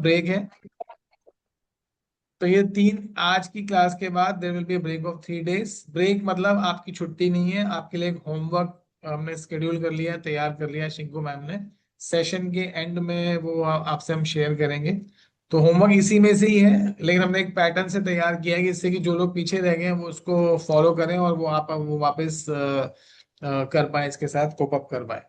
Break है। तो ये तीन, आज की क्लास के बाद there will be break of 3 days। Break मतलब आपकी छुट्टी नहीं है, आपके लिए एक होमवर्क हमने स्केड्यूल कर लिया है, तैयार कर लिया है शिंकू मैम ने। सेशन के एंड में वो आपसे हम शेयर करेंगे। तो होमवर्क इसी में से ही है, लेकिन हमने एक पैटर्न से तैयार किया है कि इससे कि जो लोग पीछे रह गए हैं वो उसको फॉलो करें और वो वापस कर पाए, इसके साथ कोप अप कर पाए।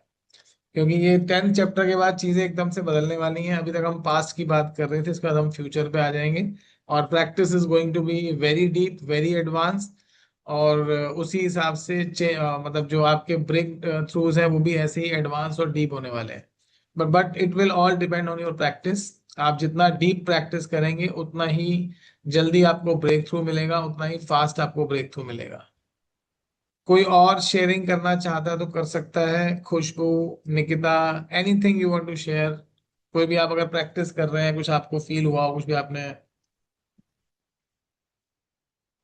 क्योंकि ये 10th चैप्टर के बाद चीजें एकदम से बदलने वाली हैं। अभी तक हम पास्ट की बात कर रहे थे, इसके बाद हम फ्यूचर पे आ जाएंगे। और practice is going to be very deep, very advance. और उसी हिसाब से मतलब जो आपके ब्रेक थ्रूज हैं वो भी ऐसे ही एडवांस और डीप होने वाले हैं। But it will all depend on your practice. आप जितना डीप प्रैक्टिस करेंगे उतना ही जल्दी आपको ब्रेक थ्रू मिलेगा, उतना ही फास्ट आपको ब्रेक थ्रू मिलेगा। कोई और शेयरिंग करना चाहता है तो कर सकता है, Khushboo, Nikita, anything you want to share. कोई भी, आप अगर प्रैक्टिस कर रहे हैं, कुछ आपको फील हुआ हो, कुछ भी आपने,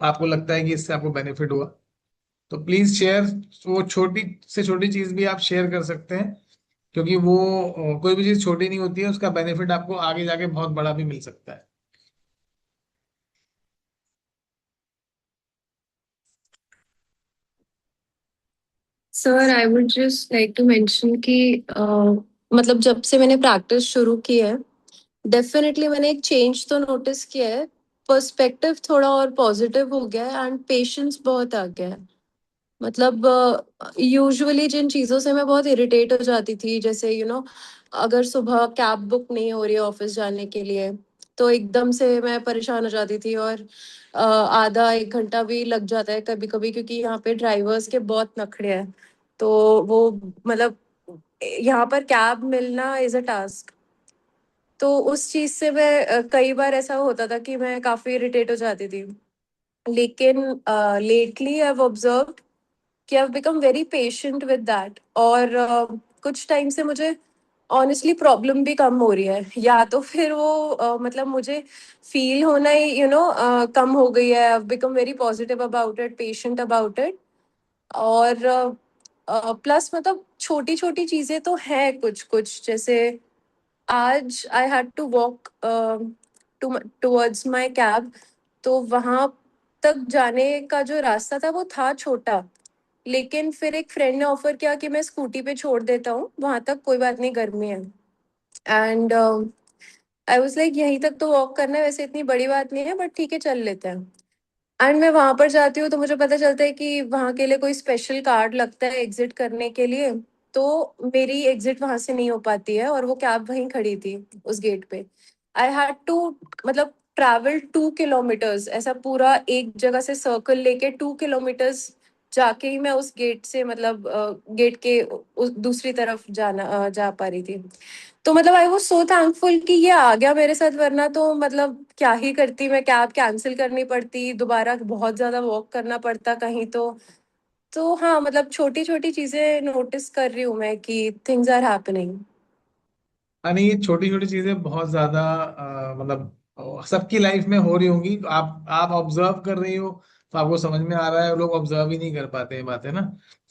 आपको लगता है कि इससे आपको बेनिफिट हुआ, तो प्लीज शेयर। वो छोटी से छोटी चीज भी आप शेयर कर सकते हैं, क्योंकि वो कोई भी चीज छोटी नहीं होती है, उसका बेनिफिट आपको आगे जाके बहुत बड़ा भी मिल सकता है। Sir I would just like to mention कि मतलब जब से मैंने प्रैक्टिस शुरू की है, डेफिनेटली मैंने एक चेंज तो नोटिस किया है। पर्सपेक्टिव थोड़ा और पॉजिटिव हो गया है एंड पेशेंस बहुत आ गया है। मतलब यूजुअली जिन चीज़ों से मैं बहुत इरिटेट हो जाती थी, जैसे अगर सुबह कैब बुक नहीं हो रही है ऑफिस जाने के लिए, तो एकदम से मैं परेशान हो जाती थी। और आधा एक घंटा भी लग जाता है कभी कभी, क्योंकि यहाँ पे ड्राइवर्स के बहुत नखरे हैं। तो वो मतलब यहाँ पर कैब मिलना इज अ टास्क। तो उस चीज से मैं कई बार ऐसा होता था कि मैं काफी इरिटेट हो जाती थी। लेकिन लेटली आई हैव ऑब्जर्व्ड कि I become very patient with that. और कुछ टाइम से मुझे ऑनेस्टली प्रॉब्लम भी कम हो रही है, या तो फिर वो मतलब मुझे फील होना ही कम हो गई है। I become very positive about it, patient about it. और प्लस मतलब छोटी छोटी चीजें तो हैं कुछ कुछ, जैसे आज I had to walk towards my cab. तो वहां तक जाने का जो रास्ता था वो था छोटा, लेकिन फिर एक फ्रेंड ने ऑफर किया कि मैं स्कूटी पे छोड़ देता हूँ वहां तक, कोई बात नहीं, गर्मी है। एंड आई वाज लाइक यहीं तक तो वॉक करना है, वैसे इतनी बड़ी बात नहीं है, बट ठीक है चल लेते हैं। एंड मैं वहां पर जाती हूँ तो मुझे पता चलता है कि वहां के लिए कोई स्पेशल कार्ड लगता है एग्जिट करने के लिए। तो मेरी एग्जिट वहां से नहीं हो पाती है, और वो कैब वहीं खड़ी थी उस गेट पे। आई हैड टू मतलब ट्रैवल 2 किलोमीटर्स, ऐसा पूरा एक जगह से सर्कल लेके 2 किलोमीटर्स जाके ही मैं उस गेट से मतलब गेट के दूसरी तरफ जा पा रही थी। तो मतलब आई वाज सो थैंकफुल कि ये आ गया मेरे साथ, वरना तो मतलब क्या ही करती, मैं कैब कैंसिल करनी पड़ती, दोबारा बहुत ज्यादा वॉक करना पड़ता कहीं। तो हाँ, मतलब छोटी छोटी चीजें नोटिस कर रही हूँ मैं कि थिंग्स आर हैपनिंग। यानी ये छोटी छोटी चीजें बहुत ज्यादा मतलब सबकी लाइफ में हो रही होंगी। आप ऑब्जर्व कर रही हो तो आपको समझ में आ रहा है, लोग ऑब्जर्व ही नहीं कर पाते हैं बातें ना।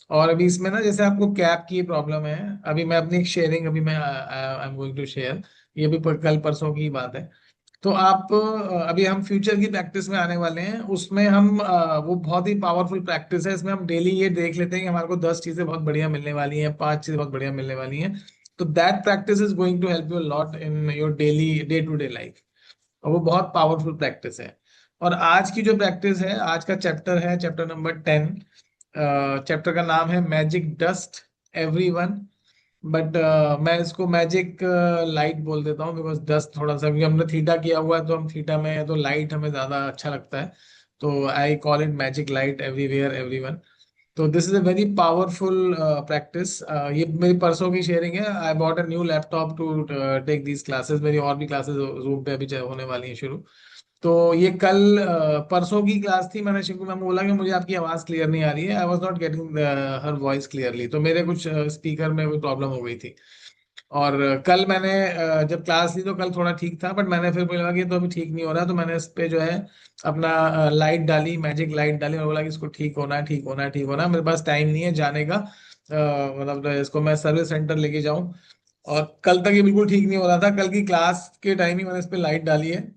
और अभी इसमें ना, जैसे आपको कैब की प्रॉब्लम है, अभी मैं अपनी एक शेयरिंग, अभी मैं I am going to share, ये भी कल परसों की बात है। तो आप अभी हम फ्यूचर की प्रैक्टिस में आने वाले हैं, उसमें हम वो बहुत ही पावरफुल प्रैक्टिस है, इसमें हम डेली ये देख लेते हैं कि हमारे को 10 चीजें बहुत बढ़िया मिलने वाली हैं, 5 चीजें बहुत बढ़िया मिलने वाली हैं। तो that practice is going to help you lot in your daily day to day life. और वो बहुत पावरफुल प्रैक्टिस है। और आज की जो प्रैक्टिस है, आज का चैप्टर है चैप्टर नंबर 10। चैप्टर का नाम है मैजिक डस्ट एवरीवन। बट मैं इसको मैजिक लाइट बोल देता हूँ, बिकॉज डस्ट थोड़ा सा, क्योंकि हमने थीटा किया हुआ है तो हम थीटा में है, तो लाइट हमें ज्यादा अच्छा लगता है। तो I call it magic light everywhere everyone. तो this is a very powerful practice. ये मेरी परसों की शेयरिंग है। I bought a new laptop to take these classes. मेरी और भी क्लासेस जूम पे अभी होने वाली हैं शुरू। तो ये कल परसों की क्लास थी। मैंने शिंकू मैम को बोला कि मुझे आपकी आवाज़ क्लियर नहीं आ रही है, I was not getting her voice clearly, तो मेरे कुछ स्पीकर में कोई प्रॉब्लम हो गई थी। और कल मैंने जब क्लास ली तो कल थोड़ा ठीक था, बट मैंने फिर बोला कि ये तो अभी ठीक नहीं हो रहा, तो मैंने इस पे जो है अपना लाइट डाली, मैजिक लाइट डाली, और बोला कि इसको ठीक होना है, ठीक होना है, ठीक होना है। मेरे पास टाइम नहीं है जाने का, मतलब इसको मैं सर्विस सेंटर लेके जाऊं। और कल तक ये बिल्कुल ठीक नहीं हो रहा था। कल की क्लास के टाइम ही मैंने इस पे लाइट डाली है।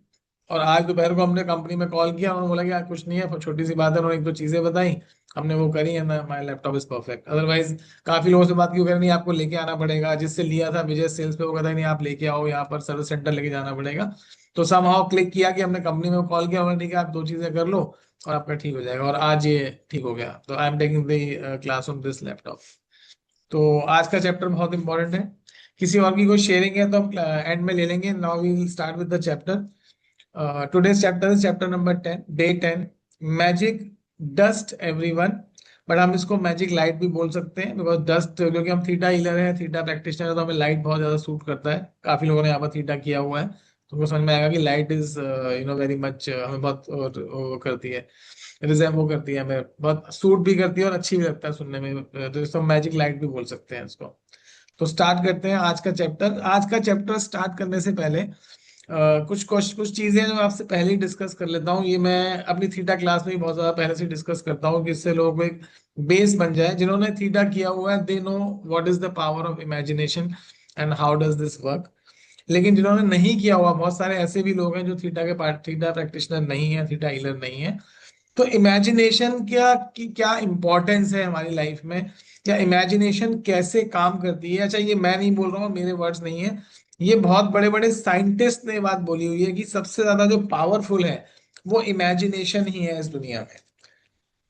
और आज दोपहर को हमने कंपनी में कॉल किया, उन्होंने बोला कि यार कुछ नहीं है, छोटी सी बात है, उन्होंने एक दो चीजें बताई, हमने वो करी है ना, my laptop is perfect. Otherwise काफी लोगों से बात क्यों करनी, आपको लेके आना पड़ेगा। जिससे लिया था विजय सेल्स पे, वो कहता है नहीं आप लेके आओ, यहाँ पर सर्विस सेंटर लेके जाना पड़ेगा। तो समहाउ क्लिक किया कि हमने कंपनी में कॉल किया, उन्होंने ठीक है आप दो चीजें कर लो और आपका ठीक हो जाएगा। और आज ये ठीक हो गया। तो I am taking the class on this laptop. तो आज का चैप्टर बहुत इंपॉर्टेंट है। किसी और की कोई शेयरिंग है तो एंड में ले लेंगे। Now we will start with the chapter. Today's chapter is chapter number 10, day 10, magic dust everyone. But हम इसको मैजिक लाइट भी बोल सकते हैं, बिकॉज डस्ट, क्योंकि हम थीटा हीलर है, थीटा प्रैक्टिशनर है, तो हमें लाइट बहुत ज्यादा सूट करता है। काफी लोगों ने यहाँ पर थीटा किया हुआ है, तो उनको समझ में आएगा कि लाइट इज वेरी मच हमें बहुत वो करती है, रिजेंब वो करती है, हमें बहुत सूट भी करती है और अच्छी भी लगता है सुनने में। तो इसको मैजिक लाइट भी बोल सकते हैं इसको। तो स्टार्ट करते हैं आज का चैप्टर। आज का चैप्टर स्टार्ट करने से पहले कुछ चीजें जो मैं आपसे पहले ही डिस्कस कर लेता हूँ। ये मैं अपनी थीटा क्लास में भी बहुत ज्यादा पहले से डिस्कस करता हूँ, कि इससे लोगों को एक बेस बन जाए। जिन्होंने थीटा किया हुआ है they know what is the power of imagination and how does this work. लेकिन जिन्होंने नहीं किया हुआ, बहुत सारे ऐसे भी लोग हैं जो थीटा के पार्ट, थीटा प्रैक्टिशनर नहीं है, थीटा हीलर नहीं है। तो इमेजिनेशन क्या की क्या इंपॉर्टेंस है हमारी लाइफ में, या इमेजिनेशन कैसे काम करती है। अच्छा, ये मैं नहीं बोल रहा हूँ, मेरे वर्ड्स नहीं है, ये बहुत बड़े बड़े साइंटिस्ट ने ये बात बोली हुई है कि सबसे ज्यादा जो पावरफुल है वो इमेजिनेशन ही है इस दुनिया में।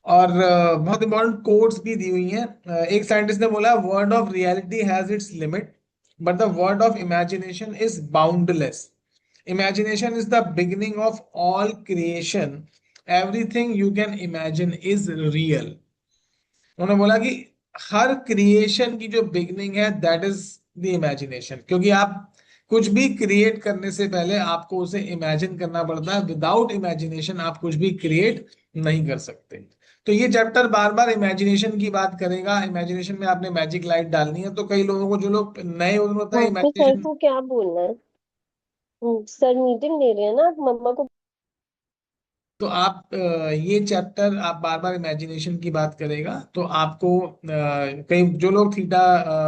और बहुत इंपॉर्टेंट कोट्स भी दी हुई हैं। एक साइंटिस्ट ने बोला, word of reality has its limit but the word of imagination is boundless. Imagination is the beginning of all creation, everything you can imagine is real. उन्होंने बोला कि हर क्रिएशन की जो बिगनिंग है दैट इज द इमेजिनेशन। क्योंकि आप कुछ भी क्रिएट करने से पहले आपको उसे इमेजिन करना पड़ता है। विदाउट इमेजिनेशन आप कुछ भी क्रिएट नहीं कर सकते। तो ये चैप्टर बार बार इमेजिनेशन की बात करेगा। इमेजिनेशन में आपने मैजिक लाइट डालनी है। तो कई लोगों को, जो लोग नए, उनको होता है आपको सर इमेजिनेशन। को क्या बोलना है? सर मीटिंग ले रहे हैं ना, आप मम्मा को। तो आप ये चैप्टर आप बार बार इमेजिनेशन की बात करेगा। तो आपको कई जो लोग थीटा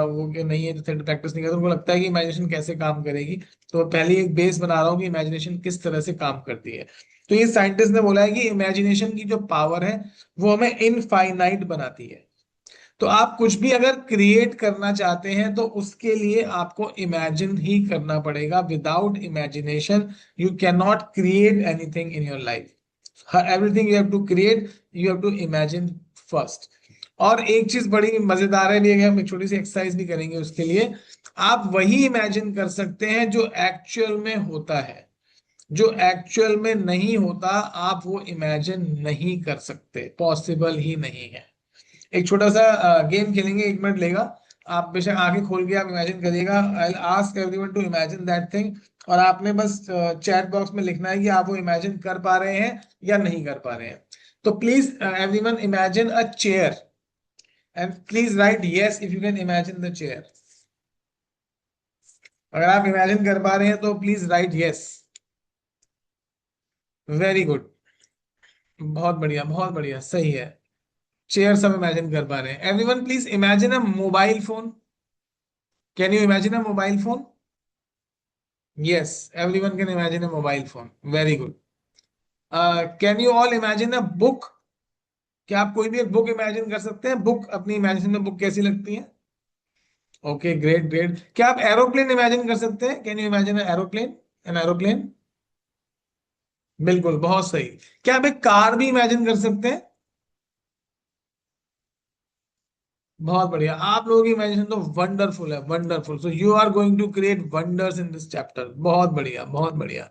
वो के नहीं है, जो थीटा प्रैक्टिस नहीं करते, उनको लगता है कि इमेजिनेशन कैसे काम करेगी। तो पहले एक बेस बना रहा हूँ कि इमेजिनेशन किस तरह से काम करती है। तो ये साइंटिस्ट ने बोला है कि इमेजिनेशन की जो पावर है वो हमें इनफाइनाइट बनाती है। तो आप कुछ भी अगर क्रिएट करना चाहते हैं तो उसके लिए आपको इमेजिन ही करना पड़ेगा। Without imagination you can not create anything in your life. Everything you have to create, you have to imagine first. और एक चीज बड़ी मजेदार है, भी है, हम एक छोटी सी एक्सरसाइज भी करेंगे उसके लिए। आप वही इमेजिन कर सकते हैं जो एक्चुअल में होता है। जो एक्चुअल में नहीं होता आप वो इमेजिन नहीं कर सकते, पॉसिबल ही नहीं है। एक छोटा सा गेम खेलेंगे, 1 मिनट लेगा। आप बेशक आंखें खोल के आप इमेजिन करिएगा। I ask everyone to imagine that thing. और आपने बस चैट बॉक्स में लिखना है कि आप वो इमेजिन कर पा रहे हैं या नहीं कर पा रहे हैं। तो please everyone imagine a chair and please right yes if you can imagine the chair. अगर आप इमेजिन कर पा रहे हैं तो please right yes. Very good, बहुत बढ़िया, सही है। चेयर सब इमेजिन कर पा रहे हैं। Everyone please imagine a mobile phone. Can you imagine a mobile phone? Yes, everyone can imagine a mobile phone. Very good. Can you all imagine a book? क्या आप कोई भी एक बुक इमेजिन कर सकते हैं? बुक, अपनी इमेजिनेशन में बुक कैसी लगती है? Okay, great great. क्या आप एरोप्लेन इमेजिन कर सकते हैं? Can you imagine aeroplane? An aeroplane, बिल्कुल, बहुत सही। क्या आप एक कार भी इमेजिन कर सकते हैं? बहुत बढ़िया, आप लोगों की इमेजिनेशन तो वंडरफुल है, wonderful. So you are going to create wonders in this chapter. बहुत बढ़िया, बहुत बढ़िया।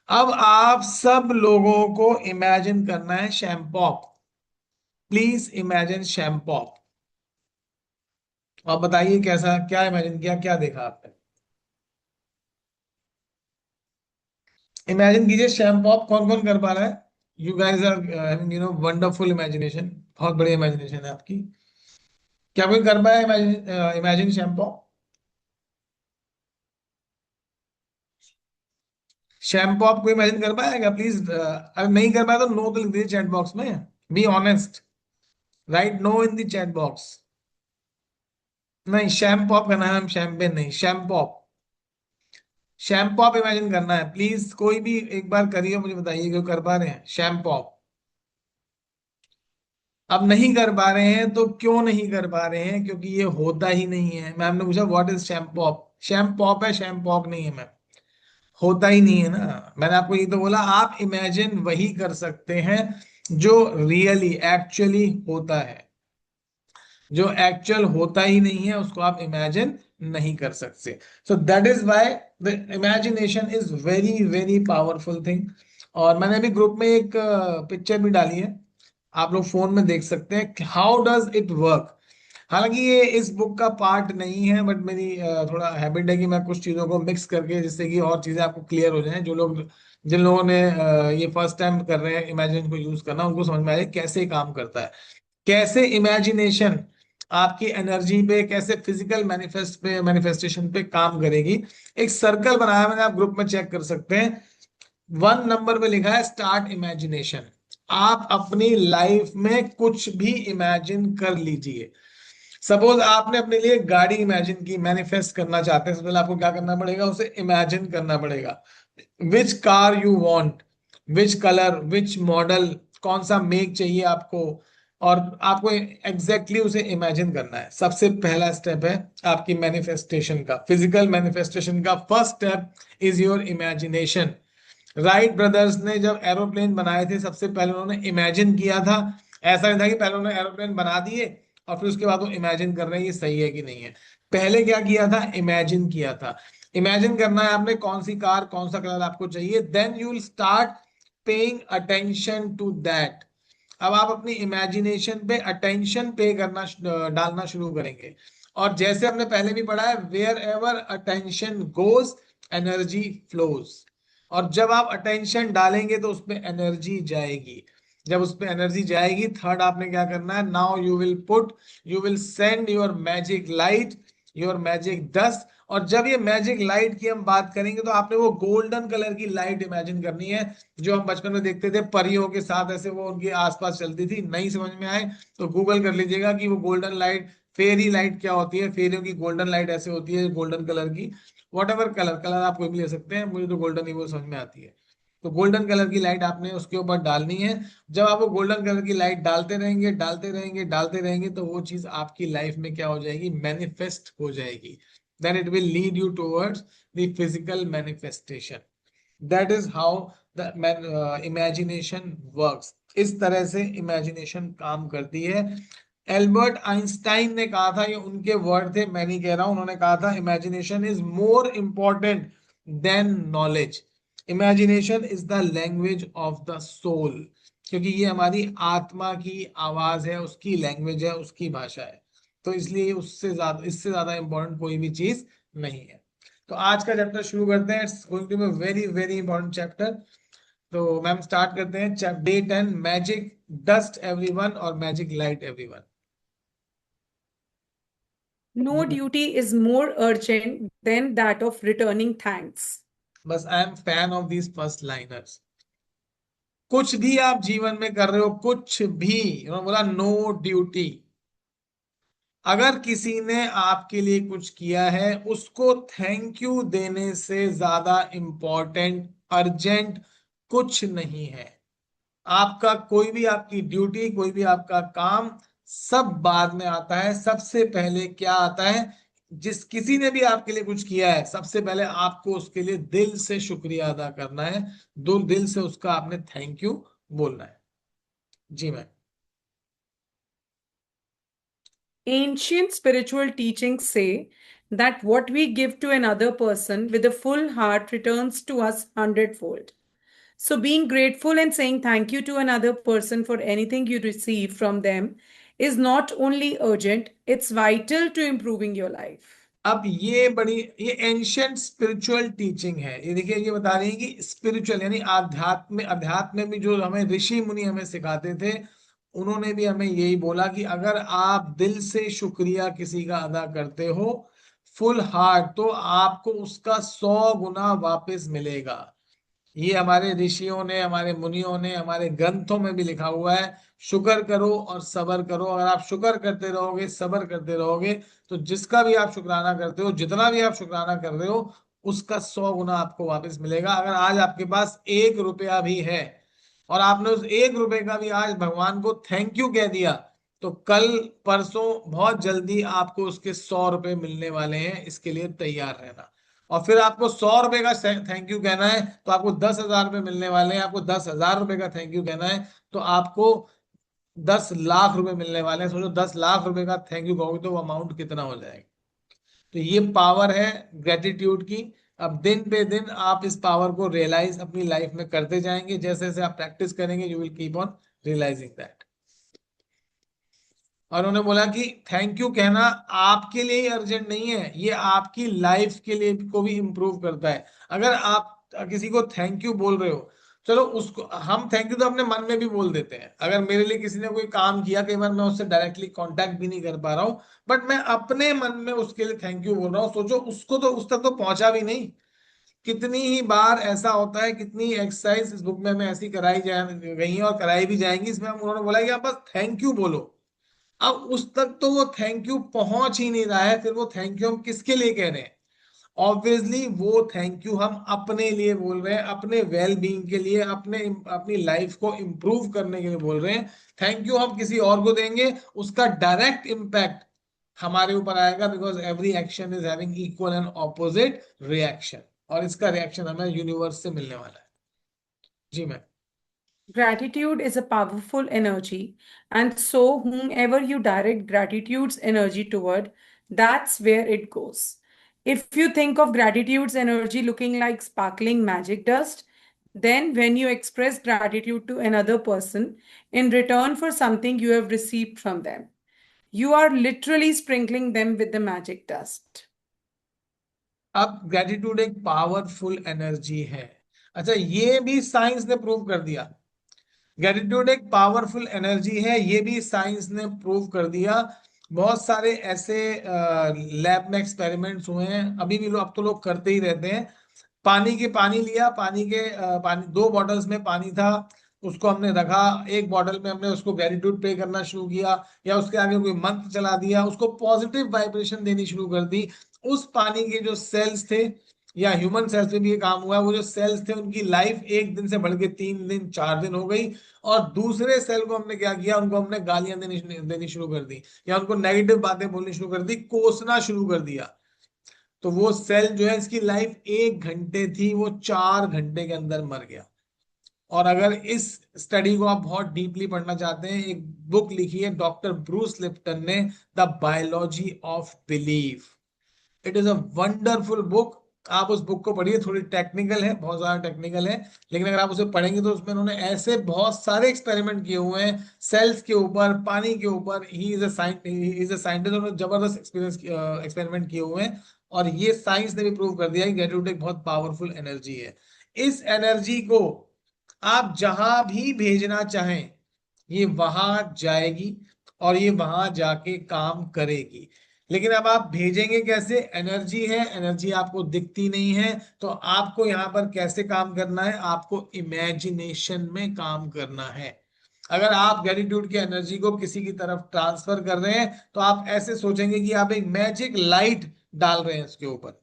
अब आप सब लोगों को इमेजिन करना है शैम्पॉप। Please imagine शैम्पॉप। और बताइए कैसा, क्या इमेजिन किया, क्या देखा आपने? इमेजिन कीजिए शैम्पॉप। कौन कौन कर पा रहा है? You guys are having wonderful imagination. बहुत बड़ी इमेजिनेशन है आपकी। क्या कोई कर पाया इमेजिन, इमेजिन शैम्पॉप? शैम्पॉप को इमेजिन कर पाएगा प्लीज? अगर नहीं कर पाया तो नो तो लिख दीजिए चैट बॉक्स में। Be honest, right no in the chat box. नहीं, शैम्पॉप करना है, हम शैम्पेन नहीं, शैम्पॉप। शैम्पॉप इमेजिन करना है प्लीज, कोई भी एक बार करिए, मुझे बताइए क्यों कर पा रहे हैं शैम्पॉप। अब नहीं कर पा रहे हैं तो क्यों नहीं कर पा रहे हैं? क्योंकि ये होता ही नहीं है। मैम ने पूछा व्हाट इज शैम्पॉप, शैम्पॉप है, शैम्पॉप नहीं है मैम, होता ही नहीं है ना। मैंने आपको ये तो बोला, आप इमेजिन वही कर सकते हैं जो रियली एक्चुअली होता है। जो एक्चुअल होता ही नहीं है उसको आप इमेजिन नहीं कर सकते। सो that is why the imagination is very very powerful thing. और मैंने भी ग्रुप में एक पिक्चर भी डाली है, आप लोग फोन में देख सकते हैं, हाउ डज इट वर्क। हालांकि ये इस बुक का पार्ट नहीं है, बट मेरी थोड़ा हैबिट है कि मैं कुछ चीजों को मिक्स करके, जिससे कि और चीजें आपको क्लियर हो जाएं। जो लोग, जिन लोगों ने ये फर्स्ट टाइम कर रहे हैं इमेजिन को यूज करना, उनको समझ में आए कैसे काम करता है, कैसे इमेजिनेशन आपकी एनर्जी पे, कैसे फिजिकल मैनिफेस्टेशन पे काम करेगी। एक सर्कल बनाया मैंने, आप ग्रुप में चेक कर सकते हैं। 1 नंबर पे लिखा है स्टार्ट इमेजिनेशन। आप अपनी लाइफ में कुछ भी इमेजिन कर लीजिए। सपोज आपने अपने लिए एक गाड़ी इमेजिन की, मैनिफेस्ट करना चाहते हैं, सबसे पहले आपको क्या करना पड़ेगा, उसे इमेजिन करना पड़ेगा। Which car you want, which colour, which model, कौन सा मेक चाहिए आपको, और आपको एग्जैक्टली उसे इमेजिन करना है। सबसे पहला स्टेप है आपकी मैनिफेस्टेशन का, फिजिकल मैनिफेस्टेशन का first step is your imagination. Wright brothers ने जब एरोप्लेन बनाए थे, सबसे पहले उन्होंने इमेजिन किया था। ऐसा नहीं था कि पहले उन्होंने एरोप्लेन बना दिए और फिर उसके बाद वो इमेजिन कर रहे हैं ये सही है कि नहीं है। पहले क्या किया था, इमेजिन किया था। इमेजिन करना है आपने कौन सी कार, कौन सा कलर आपको चाहिए, then you will start paying attention to that. अब आप अपनी इमेजिनेशन पे अटेंशन पे करना डालना शुरू करेंगे। और जैसे हमने पहले भी पढ़ा है, where ever attention goes energy flows. और जब आप अटेंशन डालेंगे तो उसमें एनर्जी जाएगी। जब उस पर एनर्जी जाएगी, थर्ड आपने क्या करना है, now you will send your magic light, your magic dust. और जब ये मैजिक लाइट की हम बात करेंगे तो आपने वो गोल्डन कलर की लाइट इमेजिन करनी है, जो हम बचपन में देखते थे परियों के साथ, ऐसे वो उनके आसपास चलती थी। नहीं समझ में आए तो गूगल कर लीजिएगा कि वो गोल्डन लाइट, फेरी लाइट क्या होती है। फेरियों की गोल्डन लाइट ऐसे होती है, गोल्डन कलर की। वॉट एवर कलर, कलर आप कोई भी ले सकते हैं, मुझे तो गोल्डन ही वो समझ में आती है। तो गोल्डन कलर की लाइट आपने उसके ऊपर डालनी है। जब आप वो गोल्डन कलर की लाइट डालते रहेंगे, डालते रहेंगे, डालते रहेंगे, तो वो चीज आपकी लाइफ में क्या हो जाएगी, मैनिफेस्ट हो जाएगी। Then it will lead you towards the physical manifestation. That is how the imagination works. इस तरह से इमेजिनेशन काम करती है। एल्बर्ट आइंस्टाइन ने कहा था, ये उनके वर्ड थे, मैं नहीं कह रहा हूं, उन्होंने कहा था imagination is more important than knowledge. Imagination is the language of the soul. क्योंकि ये हमारी आत्मा की आवाज है, उसकी लैंग्वेज है, उसकी भाषा है। तो इसलिए उससे ज्यादा, इससे ज्यादा इंपॉर्टेंट कोई भी चीज नहीं है। तो आज का चैप्टर शुरू करते हैं। It's going to be very very important chapter. तो मैम स्टार्ट करते हैं। डे 10, मैजिक डस्ट एवरीवन और magic light everyone. No duty is more urgent than that of returning thanks. बस I am fan of these first liners. कुछ भी आप जीवन में कर रहे हो, कुछ भी, उन्होंने बोला नो ड्यूटी। अगर किसी ने आपके लिए कुछ किया है, उसको थैंक यू देने से ज्यादा इंपॉर्टेंट, अर्जेंट कुछ नहीं है। आपका कोई भी, आपकी ड्यूटी, कोई भी आपका काम, सब बाद में आता है। सबसे पहले क्या आता है, जिस किसी ने भी आपके लिए कुछ किया है, सबसे पहले आपको उसके लिए दिल से शुक्रिया अदा करना है। दो दिल से उसका आपने थैंक यू बोलना है। जी ma'am. Ancient spiritual teachings say that what we give to another person with a full heart returns to us hundredfold. So, being grateful and saying thank you to another person for anything you receive from them is not only urgent, it's vital to improving your life. अब ये बड़ी, ये ancient spiritual teaching है। ये देखिए, ये बता रही है कि स्पिरिचुअल यानी आध्यात्म, अध्यात्म में जो हमें ऋषि मुनि हमें सिखाते थे, उन्होंने भी हमें यही बोला कि अगर आप दिल से शुक्रिया किसी का अदा करते हो, फुल हार्ट, तो आपको उसका 100 गुना वापस मिलेगा। ये हमारे ऋषियों ने, हमारे मुनियों ने, हमारे ग्रंथों में भी लिखा हुआ है, शुक्र करो और सबर करो। अगर आप शुक्र करते रहोगे, सबर करते रहोगे, तो जिसका भी आप शुक्राना करते हो, जितना भी आप शुक्राना कर रहे हो, उसका 100 गुना आपको वापस मिलेगा। अगर आज आपके पास 1 रुपया भी है और आपने उस 1 रुपए का भी आज भगवान को थैंक यू कह दिया, तो कल परसों बहुत जल्दी आपको उसके 100 रुपए मिलने वाले हैं। इसके लिए तैयार रहना। और फिर आपको 100 रुपए का थैंक यू कहना है, तो आपको 10,000 रुपए मिलने वाले हैं। आपको 10,000 रुपए का थैंक यू कहना है, तो आपको 10 लाख रुपए मिलने वाले हैं। सोचो 10 लाख रुपए का थैंक यू कहोगे तो वो अमाउंट कितना हो जाएगा। तो ये पावर है ग्रेटिट्यूड की। अब दिन पे दिन आप इस पावर को रियलाइज अपनी लाइफ में करते जाएंगे। जैसे जैसे आप प्रैक्टिस करेंगे, you will keep on realising that. और उन्होंने बोला कि थैंक यू कहना आपके लिए ही अर्जेंट नहीं है, ये आपकी लाइफ के लिए को भी इम्प्रूव करता है। अगर आप किसी को थैंक यू बोल रहे हो, चलो उसको हम थैंक यू तो अपने मन में भी बोल देते हैं। अगर मेरे लिए किसी ने कोई काम किया, कई बार मैं उससे डायरेक्टली कांटेक्ट भी नहीं कर पा रहा हूँ, बट मैं अपने मन में उसके लिए थैंक यू बोल रहा हूँ। सोचो उसको तो उस तक तो पहुंचा भी नहीं। कितनी ही बार ऐसा होता है, कितनी एक्सरसाइज इस बुक में हमें ऐसी कराई जा गई है और कराई भी जाएंगी। इसमें हम उन्होंने बोला कि आप बस थैंक यू बोलो। अब उस तक तो वो थैंक यू पहुंच ही नहीं रहा है, फिर वो थैंक यू हम किसके लिए कह रहे हैं? ऑब्वियसली वो थैंक यू हम अपने लिए बोल रहे हैं, अपने वेल बीइंग के लिए, अपने अपनी लाइफ को इंप्रूव करने के लिए बोल रहे हैं। थैंक यू हम किसी और को देंगे, उसका डायरेक्ट इम्पैक्ट हमारे ऊपर आएगा, because every action is having equal and opposite reaction. और इसका रिएक्शन हमें यूनिवर्स से मिलने वाला है। जी ma'am. Gratitude is a powerful energy, and so whomever you direct gratitude's energy toward, that's where it goes. If you think of gratitude's energy looking like sparkling magic dust, then when you express gratitude to another person in return for something you have received from them, you are literally sprinkling them with the magic dust. अब gratitude एक powerful energy है। अच्छा, ये भी science ने prove कर दिया। Gratitude एक पावरफुल एनर्जी है, ये भी साइंस ने प्रूव कर दिया। बहुत सारे ऐसे लैब में एक्सपेरिमेंट्स हुए हैं, अभी भी लोग, अब तो लोग करते ही रहते हैं। पानी लिया, पानी 2 बॉटल्स में पानी था, उसको हमने रखा। एक बॉटल में हमने उसको ग्रेटिट्यूड पे करना शुरू किया, या उसके आगे कोई मंत्र चला दिया, उसको पॉजिटिव वाइब्रेशन देनी शुरू कर दी। उस पानी के जो सेल्स थे, या ह्यूमन सेल्स में भी ये काम हुआ है, वो जो सेल्स थे उनकी लाइफ 1 दिन से बढ़ के 3 दिन 4 दिन हो गई। और दूसरे सेल को हमने क्या किया, उनको हमने गालियां देनी शुरू कर दी, या उनको नेगेटिव बातें बोलनी शुरू कर दी, कोसना शुरू कर दिया। तो वो सेल जो है, इसकी लाइफ 1 घंटे थी, वो 4 घंटे के अंदर मर गया। और अगर इस स्टडी को आप बहुत डीपली पढ़ना चाहते हैं, एक बुक लिखी है डॉक्टर ब्रूस लिप्टन ने, the biology of belief. It is a wonderful book. आप उस बुक को पढ़िए। थोड़ी टेक्निकल है, बहुत ज्यादा टेक्निकल है, लेकिन अगर आप उसे पढ़ेंगे तो उसमें उन्होंने ऐसे बहुत सारे एक्सपेरिमेंट किए हुए हैं, सेल्स के ऊपर, पानी के ऊपर। He is a scientist. उन्होंने जबरदस्त एक्सपेरिमेंट किए हुए हैं। और ये साइंस ने भी प्रूव कर दिया कि ग्रेटिट्यूड एक बहुत पावरफुल एनर्जी है। इस एनर्जी को आप जहां भी भेजना चाहें, ये वहां जाएगी और ये वहां जाके काम करेगी। लेकिन अब आप भेजेंगे कैसे? एनर्जी है, एनर्जी आपको दिखती नहीं है, तो आपको यहाँ पर कैसे काम करना है? आपको इमेजिनेशन में काम करना है। अगर आप ग्रेटिट्यूड की एनर्जी को किसी की तरफ ट्रांसफर कर रहे हैं, तो आप ऐसे सोचेंगे कि आप एक मैजिक लाइट डाल रहे हैं उसके ऊपर।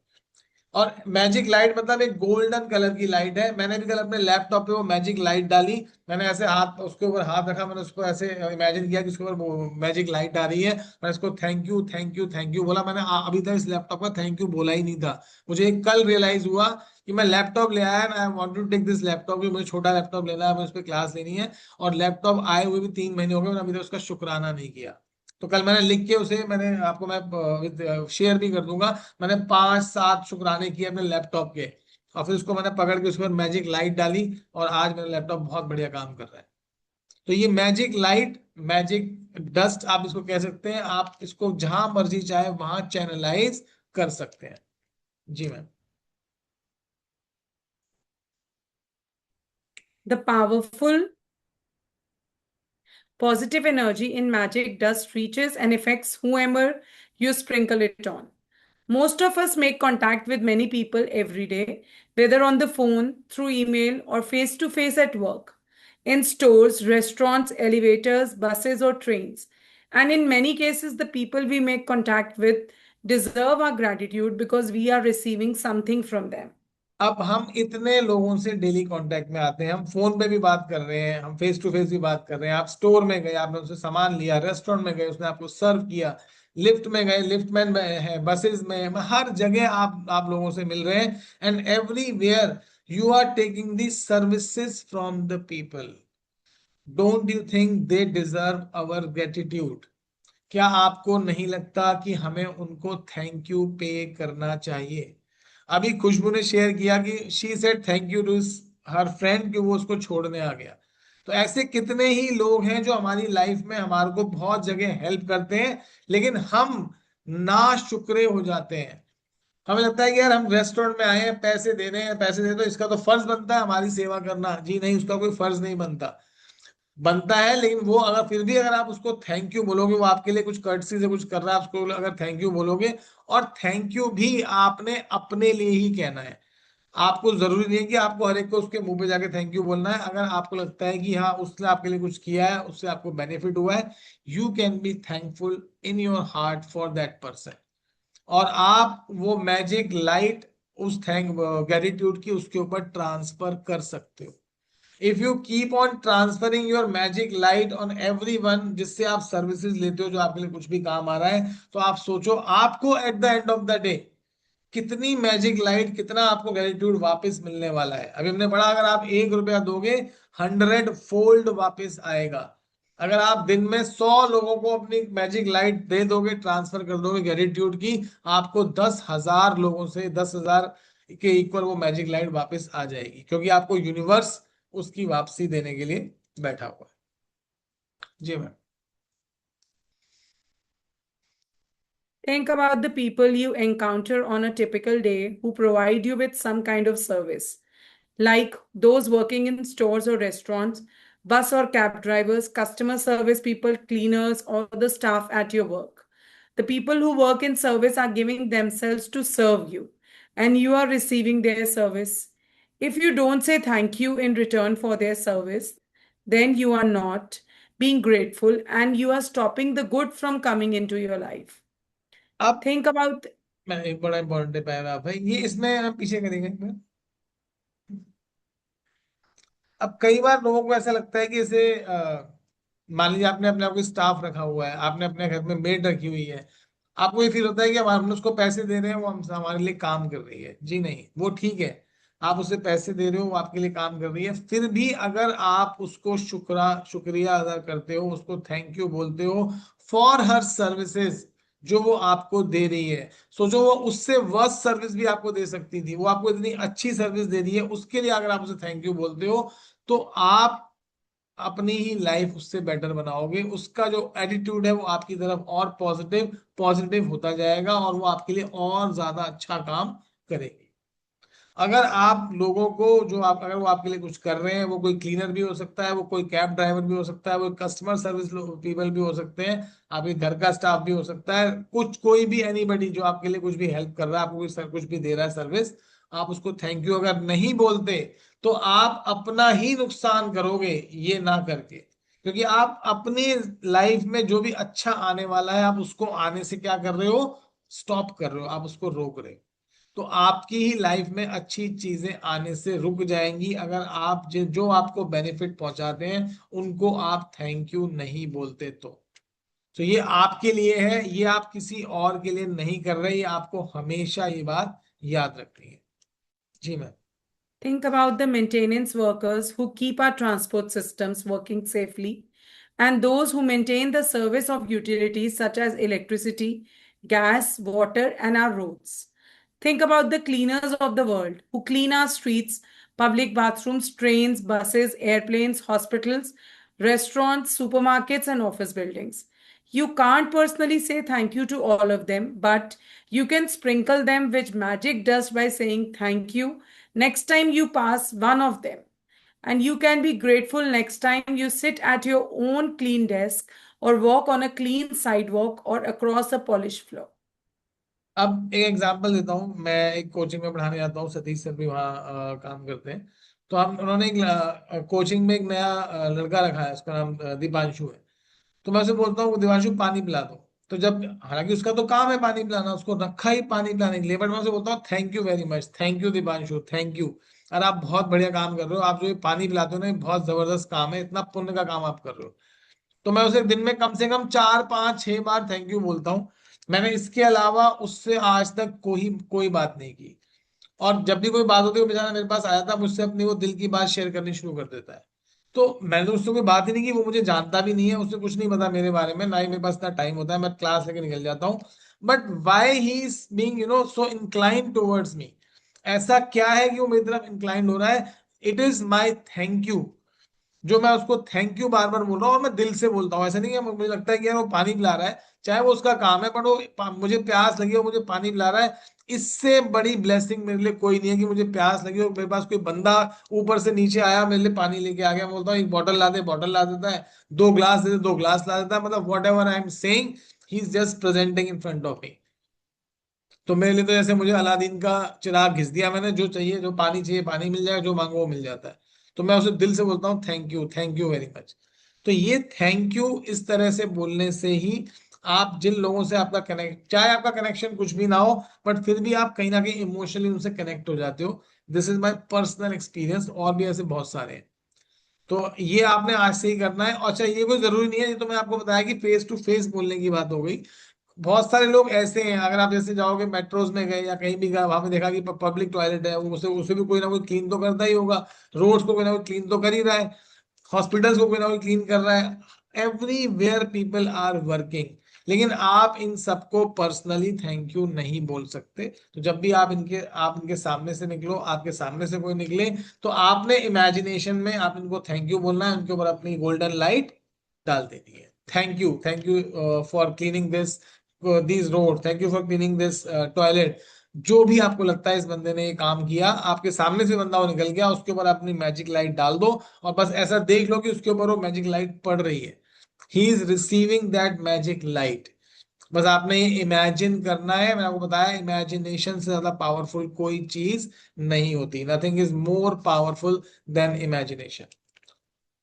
और मैजिक लाइट मतलब एक गोल्डन कलर की लाइट है। मैंने भी कल अपने लैपटॉप पे वो मैजिक लाइट डाली। मैंने ऐसे हाथ, उसके ऊपर हाथ रखा, मैंने उसको ऐसे इमेजिन किया कि उसके ऊपर मैजिक लाइट आ रही है। मैंने उसको thank you thank you thank you बोला। मैंने अभी तक इस लैपटॉप का थैंक यू बोला ही नहीं था। मुझे कल रियलाइज हुआ कि मैं लैपटॉप ले आया, I want to take this laptop, मुझे छोटा लैपटॉप लेना है, मुझे उस पर क्लास लेनी है। और लैपटॉप आए हुए भी 3 महीने हो गए, मैंने अभी तक उसका शुक्राना नहीं किया। तो कल मैंने लिख के उसे, मैंने आपको मैं शेयर भी कर दूंगा। मैंने 5-7 शुक्राने किए अपने लैपटॉप के, और फिर उसको मैंने पकड़ के उसके ऊपर मैजिक लाइट डाली, और आज मेरा लैपटॉप बहुत बढ़िया काम कर रहा है। तो ये मैजिक लाइट, मैजिक डस्ट आप इसको कह सकते हैं। आप इसको जहां मर्जी चाहे वहां चैनलाइज कर सकते हैं। जी ma'am. The powerful positive energy in magic dust reaches and affects whoever you sprinkle it on. Most of us make contact with many people every day, whether on the phone, through email, or face to face at work, in stores, restaurants, elevators, buses, or trains. And in many cases, the people we make contact with deserve our gratitude because we are receiving something from them. अब हम इतने लोगों से daily contact में आते हैं, हम phone पे भी बात कर रहे हैं, हम फेस टू फेस भी बात कर रहे हैं। आप स्टोर में गए, आपने उससे सामान लिया, रेस्टोरेंट में गए, उसने आपको सर्व किया, लिफ्ट में गए, लिफ्टमैन में है, बसेस में, हर जगह आप लोगों से मिल रहे हैं। And everywhere you are taking the services from the people. Don't you think they deserve our gratitude? क्या आपको नहीं लगता कि हमें उनको थैंक यू पे करना चाहिए? अभी खुशबू ने शेयर किया कि she said thank you to her friend कि वो उसको छोड़ने आ गया। तो ऐसे कितने ही लोग हैं जो हमारी लाइफ में हमारे को बहुत जगह हेल्प करते हैं, लेकिन हम ना शुक्रे हो जाते हैं। हमें लगता है कि यार हम रेस्टोरेंट में आए हैं, पैसे दे रहे हैं, पैसे दे तो इसका तो फर्ज बनता है हमारी सेवा करना। जी नहीं, उसका कोई फर्ज नहीं बनता। बनता है, लेकिन वो अगर फिर भी अगर आप उसको थैंक यू बोलोगे, वो आपके लिए कुछ कर्टसी से कुछ कर रहा है, उसको अगर थैंक यू बोलोगे, और थैंक यू भी आपने अपने लिए ही कहना है। आपको जरूरी नहीं है कि आपको हर एक को उसके मुंह पे जाके थैंक यू बोलना है। अगर आपको लगता है कि हाँ उसने आपके लिए कुछ किया है, उससे आपको बेनिफिट हुआ है, you can be thankful in your heart for that person. और आप वो मैजिक लाइट उस थैंक ग्रेटिट्यूड की उसके ऊपर ट्रांसफर कर सकते हो। If you keep on transferring your magic light on everyone, जिससे आप सर्विसेज लेते हो, जो आपके लिए कुछ भी काम आ रहा है, तो आप सोचो आपको at the end of the day कितनी मैजिक लाइट, कितना आपको ग्रेटिट्यूड वापस मिलने वाला है। अभी हमने पढ़ा, अगर आप 1 रुपया दोगे 100 फोल्ड वापस आएगा। अगर आप दिन में 100 लोगों को अपनी मैजिक लाइट दे दोगे, ट्रांसफर कर दोगे ग्रेटिट्यूड की, आपको 10,000 लोगों से 10,000 के इक्वल वो मैजिक लाइट वापस आ जाएगी, क्योंकि आपको यूनिवर्स उसकी वापसी देने के लिए बैठा हुआ है। जी ma'am. Think about the people you encounter on a typical day who provide you with some kind of service, like those working in stores or restaurants, bus or cab drivers, customer service people, cleaners, or the staff at your work. The people who work in service are giving themselves to serve you, and you are receiving their service. If you don't say thank you in return for their service, then you are not being grateful and you are stopping the good from coming into your life. अब Think about मैं एक बड़ा important paragraph है ये, इसमें हम पीछे करेंगे। अब कई बार लोगों को ऐसा लगता है कि जैसे मान लीजिए आपने अपने आप को स्टाफ रखा हुआ है, आपने अपने घर में मेड रखी हुई है, आपको ये फील होता है कि हम उसको पैसे दे रहे हैं, वो हम हमारे लिए काम कर रही है। जी नहीं, वो ठीक है, आप उसे पैसे दे रहे हो, वो आपके लिए काम कर रही है, फिर भी अगर आप उसको शुक्रिया अदा करते हो, उसको थैंक यू बोलते हो फॉर हर सर्विसेज जो वो आपको दे रही है। सोचो वो उससे वर्स्ट सर्विस भी आपको दे सकती थी, वो आपको इतनी अच्छी सर्विस दे रही है, उसके लिए अगर आप उसे थैंक यू बोलते हो, तो आप अपनी ही लाइफ उससे बेटर बनाओगे। उसका जो एटीट्यूड है वो आपकी तरफ और पॉजिटिव पॉजिटिव होता जाएगा, और वो आपके लिए और ज्यादा अच्छा काम करेगी। अगर आप लोगों को जो आप अगर वो आपके लिए कुछ कर रहे हैं, वो कोई क्लीनर भी हो सकता है, वो कोई कैब ड्राइवर भी हो सकता है, वो कस्टमर सर्विस पीपल भी हो सकते हैं, आपके घर का स्टाफ भी हो सकता है, कुछ कोई भी एनीबडी जो आपके लिए कुछ भी हेल्प कर रहा है, आपको कुछ भी दे रहा है सर्विस, आप उसको थैंक यू अगर नहीं बोलते, तो आप अपना ही नुकसान करोगे ये ना करके। क्योंकि आप अपनी लाइफ में जो भी अच्छा आने वाला है, आप उसको आने से क्या कर रहे हो, स्टॉप कर रहे हो, आप उसको रोक रहे हो। तो आपकी ही लाइफ में अच्छी चीजें आने से रुक जाएंगी अगर आप जो आपको बेनिफिट पहुंचाते हैं उनको आप थैंक यू नहीं बोलते। तो ये आपके लिए है, ये आप किसी और के लिए नहीं कर रहे, ये आपको हमेशा ये बात याद रखनी है। जी ma'am. Think about the maintenance workers who keep our transport systems working safely and those who maintain the service of utilities such as electricity, gas, water, and our roads. Think about the cleaners of the world who clean our streets, public bathrooms, trains, buses, airplanes, hospitals, restaurants, supermarkets, and office buildings. You can't personally say thank you to all of them, but you can sprinkle them with magic dust by saying thank you next time you pass one of them. And you can be grateful next time you sit at your own clean desk or walk on a clean sidewalk or across a polished floor. अब एक example देता हूँ। मैं एक coaching में पढ़ाने जाता हूँ, सतीश सर भी वहाँ काम करते हैं। तो हम उन्होंने एक कोचिंग में एक नया लड़का रखा है, उसका नाम दीपांशु है। तो मैं उसे बोलता हूँ दीपांशु पानी पिला दो। तो जब, हालांकि उसका तो काम है पानी पिलाना, उसको रखा ही पानी पिलाने के लिए, बट मैं उसे बोलता हूँ thank you very much, thank you Deepanshu, thank you. और आप बहुत बढ़िया काम कर रहे हो, आप जो ये पानी पिलाते हो ना, ये बहुत जबरदस्त काम है, इतना पुण्य का काम आप कर रहे हो। तो मैं उसे दिन में कम से कम 4 5 6 बार थैंक यू बोलता हूँ। मैंने इसके अलावा उससे आज तक कोई कोई बात नहीं की। और जब भी कोई बात होती है, वो बेचारा मेरे पास आया था, मुझसे अपनी वो दिल की बात शेयर करनी शुरू कर देता है। तो मैंने तो उससे कोई बात ही नहीं की, वो मुझे जानता भी नहीं है, उससे कुछ नहीं पता मेरे बारे में, ना ही मेरे पास इतना टाइम होता है, मैं क्लास लेके निकल जाता हूँ। But why he is being so inclined towards me? ऐसा क्या है कि वो मेरी तरफ इंक्लाइंड हो रहा है? It is my thank you, जो मैं उसको थैंक यू बार बार बोल रहा हूँ, और मैं दिल से बोलता हूँ। ऐसा नहीं है मुझे लगता है कि यार वो पानी पिला रहा है, चाहे वो उसका काम है, पर वो मुझे प्यास लगी और मुझे पानी पिला रहा है। इससे बड़ी ब्लेसिंग मेरे लिए कोई नहीं है कि मुझे प्यास लगी और मेरे पास कोई बंदा ऊपर से नीचे आया, मेरे लिए पानी लेके आ गया। मैं बोलता हूँ एक बॉटल ला दे, बॉटल ला देता है, 2 ग्लास दे दे, 2 ग्लास ला देता है। मतलब what ever I am saying, he is just presenting in front of me. तो मेरे लिए तो जैसे मुझे अलादीन का चिराग घिस दिया मैंने, जो चाहिए, जो पानी चाहिए पानी मिल जाएगा, जो मांगो वो मिल जाता है। तो मैं उसे दिल से बोलता हूँ थैंक यू वेरी मच। तो ये थैंक यू इस तरह से बोलने से ही आप जिन लोगों से आपका कनेक्ट, चाहे आपका कनेक्शन कुछ भी ना हो, बट फिर भी आप कहीं ना कहीं इमोशनली उनसे कनेक्ट हो जाते हो। This is my personal experience, और भी ऐसे बहुत सारे हैं। तो ये आपने आज से ही करना है। और अच्छा, ये कोई जरूरी नहीं है, ये तो मैं आपको बताया कि फेस टू फेस बोलने की बात हो गई। बहुत सारे लोग ऐसे हैं, अगर आप जैसे जाओगे मेट्रोज में गए या कहीं भी गए, वहां पे देखा कि पब्लिक टॉयलेट है, वो उसे उसे भी कोई ना कोई क्लीन तो करता ही होगा। रोड्स को कोई ना कोई क्लीन तो कर ही रहा है। हॉस्पिटल्स को कोई ना कोई क्लीन कर रहा है। Everywhere people are working. लेकिन आप इन सबको पर्सनली थैंक यू नहीं बोल सकते। तो जब भी आप इनके सामने से निकलो, आपके सामने से कोई निकले, तो आपने इमेजिनेशन में आप इनको थैंक यू बोलना है, उनके ऊपर अपनी गोल्डन लाइट डाल देनी है। Thank you for cleaning this road, thank you for cleaning this toilet. जो भी आपको लगता है इस बंदे ने ये काम किया, आपके सामने से बंदा वो निकल गया, उसके ऊपर अपनी मैजिक लाइट डाल दो। और बस ऐसा देख लो कि उसके ऊपर वो मैजिक लाइट पड़ रही है, he is receiving that magic light. बस आपने ये इमेजिन करना है। मैंने आपको बताया, इमेजिनेशन से ज्यादा पावरफुल कोई चीज नहीं होती। Nothing is more powerful than imagination.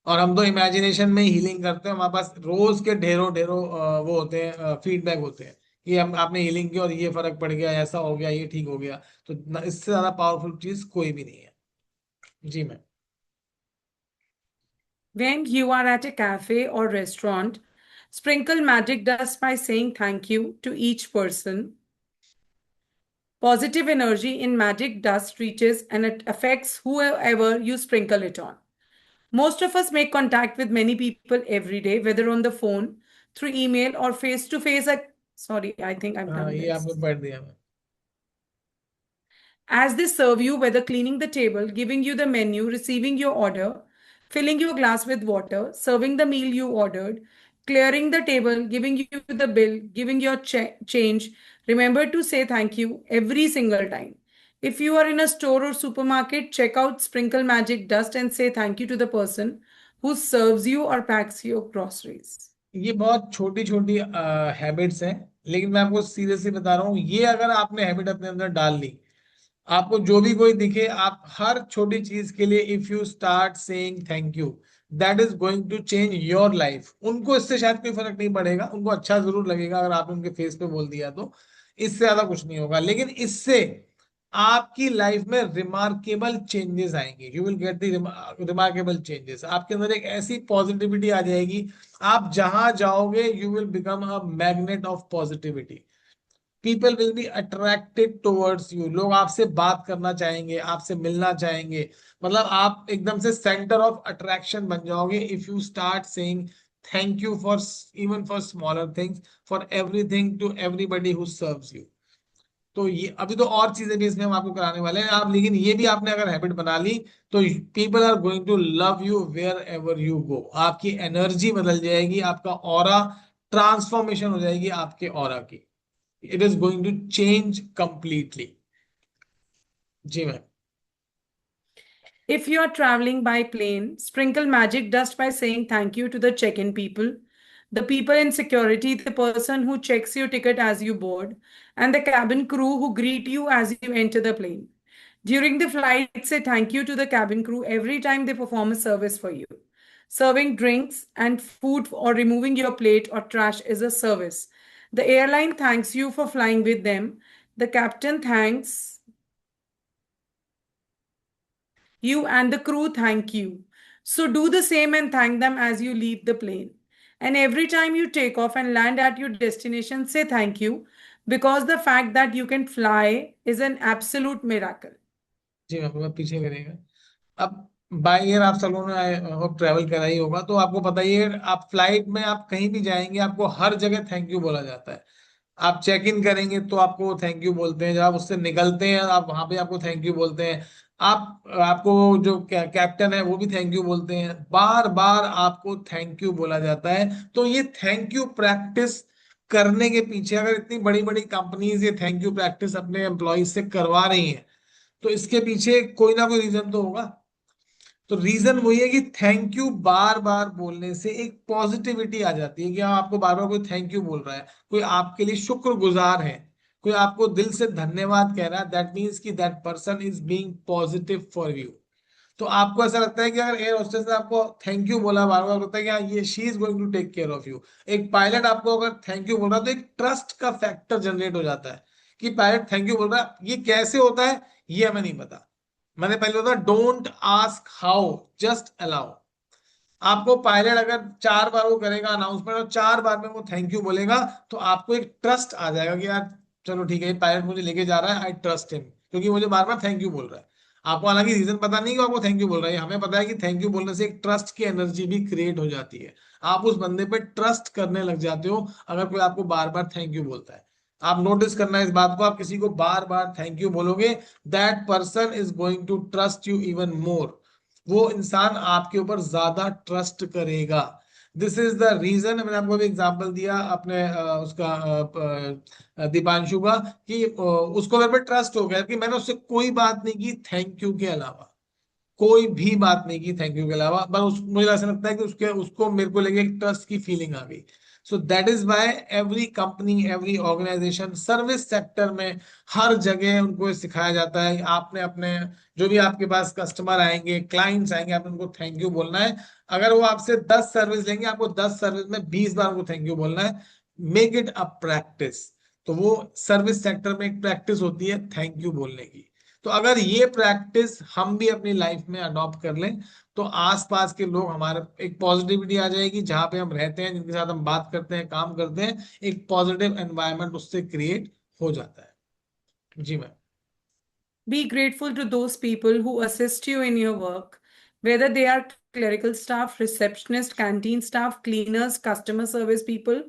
और हम तो इमेजिनेशन में हीलिंग करते हैं, हमारे पास रोज के ढेरों ढेरों वो होते हैं, फीडबैक होते हैं कि हम आपने हीलिंग की और ये फर्क पड़ गया, ऐसा हो गया, ये ठीक हो गया। तो इससे ज्यादा पावरफुल चीज कोई भी नहीं है। जी ma'am. When you are at a cafe or restaurant, sprinkle magic dust by saying thank you to each person. Positive energy in magic dust reaches and it affects whoever you sprinkle it on. Most of us make contact with many people every day, whether on the phone, through email, or face to face. Sorry, I think I've हाँ, done ये आपने this. पढ़ दिया ma'am. As they serve you, whether cleaning the table, giving you the menu, receiving your order, filling your glass with water, serving the meal you ordered, clearing the table, giving you the bill, giving your change, remember to say thank you every single time. If you are in a store or supermarket, check out Sprinkle Magic Dust and say thank you to the person who serves you or packs your groceries. ये बहुत छोटी छोटी habits हैं, लेकिन मैं आपको seriously बता रहा हूँ, ये अगर आपने हैबिट अपने अंदर डाल ली, आपको जो भी कोई दिखे, आप हर छोटी चीज के लिए if you start saying thank you, that is going to change your life. उनको इससे शायद कोई फर्क नहीं पड़ेगा, उनको अच्छा जरूर लगेगा अगर आपने उनके फेस पे बोल दिया तो, इससे ज्यादा कुछ नहीं होगा। लेकिन इससे आपकी लाइफ में रिमार्केबल चेंजेस आएंगे। You will get the remarkable changes. आपके अंदर एक ऐसी पॉजिटिविटी आ जाएगी, आप जहां जाओगे you will become a magnet of positivity. People will be attracted towards you. लोग आपसे बात करना चाहेंगे, आपसे मिलना चाहेंगे। मतलब आप एकदम से सेंटर ऑफ अट्रैक्शन बन जाओगे if you start saying thank you for, even for smaller things, for everything, to everybody who serves you. तो ये अभी तो और चीजें भी इसमें हम आपको कराने वाले हैं आप, लेकिन ये भी आपने अगर हैबिट बना ली, तो people are going to love you where ever you go. आपकी एनर्जी बदल जाएगी, आपका ऑरा ट्रांसफॉर्मेशन हो जाएगी आपके ऑरा की। It is going to change completely. जी ma'am. If you are traveling by plane, sprinkle magic dust by saying thank you to the check in people, the people in security, the person who checks your ticket as you board, and the cabin crew who greet you as you enter the plane. During the flight, say thank you to the cabin crew every time they perform a service for you. Serving drinks and food or removing your plate or trash is a service. The airline thanks you for flying with them. The captain thanks you, and the crew thank you. So do the same and thank them as you leave the plane. And every time you take off and land at your destination, say thank you, because the fact that you can fly is an absolute miracle. जी मैं पीछे करेगा। अब by air आप सब लोगों ने travel करा ही होगा, तो आपको पता ही है, आप फ्लाइट में आप कहीं भी जाएंगे आपको हर जगह थैंक यू बोला जाता है। आप चेक इन करेंगे तो आपको थैंक यू बोलते हैं, जब आप उससे निकलते हैं आप वहां पे आपको थैंक यू बोलते हैं। आपको जो कैप्टन है वो भी थैंक यू बोलते हैं, बार बार आपको थैंक यू बोला जाता है। तो ये थैंक यू प्रैक्टिस करने के पीछे, अगर इतनी बड़ी बड़ी कंपनीज ये थैंक यू प्रैक्टिस अपने एम्प्लॉयज से करवा रही हैं, तो इसके पीछे कोई ना कोई रीजन तो होगा। तो रीजन वही है कि थैंक यू बार बार बोलने से एक पॉजिटिविटी आ जाती है कि हाँ, आपको बार बार कोई थैंक यू बोल रहा है, कोई आपके लिए शुक्रगुजार है, कोई आपको दिल से धन्यवाद कह रहा है, दैट मीन्स कि that person is being positive for you. तो आपको ऐसा लगता है कि अगर एयर होस्टेस ने आपको थैंक यू बोला बार बार, लगता है कि हाँ, ये she is going to take care of you. एक पायलट आपको अगर थैंक यू बोल रहा है तो एक ट्रस्ट का फैक्टर जनरेट हो जाता है कि पायलट थैंक यू बोल रहा है। ये कैसे होता है ये हमें नहीं पता। मैंने पहले बताया, don't ask how, just allow. आपको पायलट अगर 4 बार वो करेगा अनाउंसमेंट और 4 बार में वो थैंक यू बोलेगा, तो आपको एक ट्रस्ट आ जाएगा कि यार चलो ठीक है, ये पायलट मुझे लेके जा रहा है, आई ट्रस्ट हिम, क्योंकि मुझे बार बार थैंक यू बोल रहा है। आपको हालांकि रीजन पता नहीं कि आपको थैंक यू बोल रहा है, हमें पता है कि थैंक यू बोलने से एक ट्रस्ट की एनर्जी भी क्रिएट हो जाती है। आप उस बंदे पे ट्रस्ट करने लग जाते हो अगर कोई आपको बार बार थैंक यू बोलता है। आप नोटिस करना इस बात को, आप किसी को बार बार थैंक यू बोलोगे, that person is going to trust you even more. वो इंसान आपके ऊपर ज्यादा ट्रस्ट करेगा। This is the reason. मैंने आपको भी एग्जांपल दिया अपने उसका दीपांशु का, कि उसको मेरे पे ट्रस्ट हो गया कि मैंने उससे कोई बात नहीं की थैंक यू के अलावा, कोई भी बात नहीं की थैंक यू के अलावा, बस मुझे ऐसा लगता है कि उसको मेरे को लेके एक ट्रस्ट की फीलिंग आ गई। So that is why every company, every organisation, service sector में हर जगह उनको सिखाया जाता है, आपने अपने जो भी आपके पास कस्टमर आएंगे, क्लाइंट्स आएंगे, आपने उनको थैंक यू बोलना है। अगर वो आपसे 10 सर्विस लेंगे, आपको 10 सर्विस में 20 बार उनको थैंक यू बोलना है। Make it a practice. तो वो सर्विस सेक्टर में एक प्रैक्टिस होती है थैंक यू बोलने की। तो अगर ये प्रैक्टिस हम भी अपनी लाइफ में अडॉप्ट कर लें, तो आसपास के लोग, हमारे एक पॉजिटिविटी आ जाएगी, जहां पे हम रहते हैं, जिनके साथ हम बात करते हैं, काम करते हैं, एक पॉजिटिव एनवायरनमेंट उससे क्रिएट हो जाता है। जी ma'am. Be grateful to those people who assist you in your work, whether they are clerical staff, receptionist, canteen staff, cleaners, customer service people,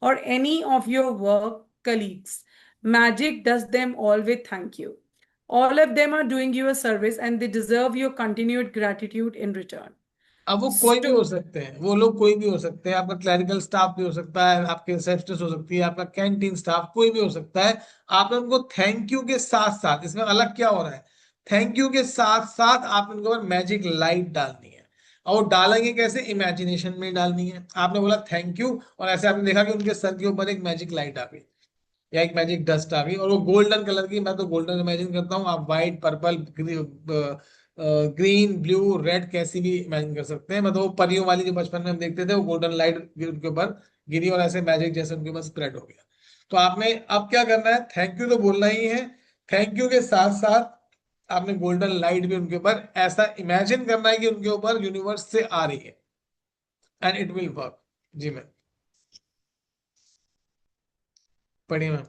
or any of your work colleagues. Magic does them all with thank you. All of them are doing you a service and they deserve your continued gratitude in return. अब वो कोई भी हो सकते हैं, वो लोग कोई भी हो सकते हैं, आपका क्लरिकल स्टाफ भी हो सकता है, आपके रिसेप्शनिस्ट हो सकती है, आपका कैंटीन स्टाफ, कोई भी हो सकता है। आपने उनको थैंक यू के साथ साथ, इसमें अलग क्या हो रहा है, थैंक यू के साथ साथ आपने उनके ऊपर मैजिक लाइट डालनी है। और वो डालेंगे कैसे, इमेजिनेशन में डालनी है। आपने बोला थैंक यू, और ऐसे आपने देखा कि उनके सर के ऊपर एक मैजिक लाइट आ गई या एक मैजिक डस्ट आ गई, और वो गोल्डन कलर की, मैं तो गोल्डन इमेजिन करता हूँ, आप white, purple, green, blue, red कैसी भी इमेजिन कर सकते हैं। मतलब वो परियों वाली जो बचपन में हम देखते थे, वो गोल्डन लाइट उनके ऊपर गिरी और ऐसे मैजिक जैसे उनके ऊपर स्प्रेड हो गया। तो आपने अब क्या करना है, थैंक यू तो बोलना ही है, थैंक यू के साथ साथ आपने गोल्डन लाइट भी उनके ऊपर ऐसा इमेजिन करना है कि उनके ऊपर यूनिवर्स से आ रही है, एंड इट विल वर्क। जी मैम, पढ़िए ma'am.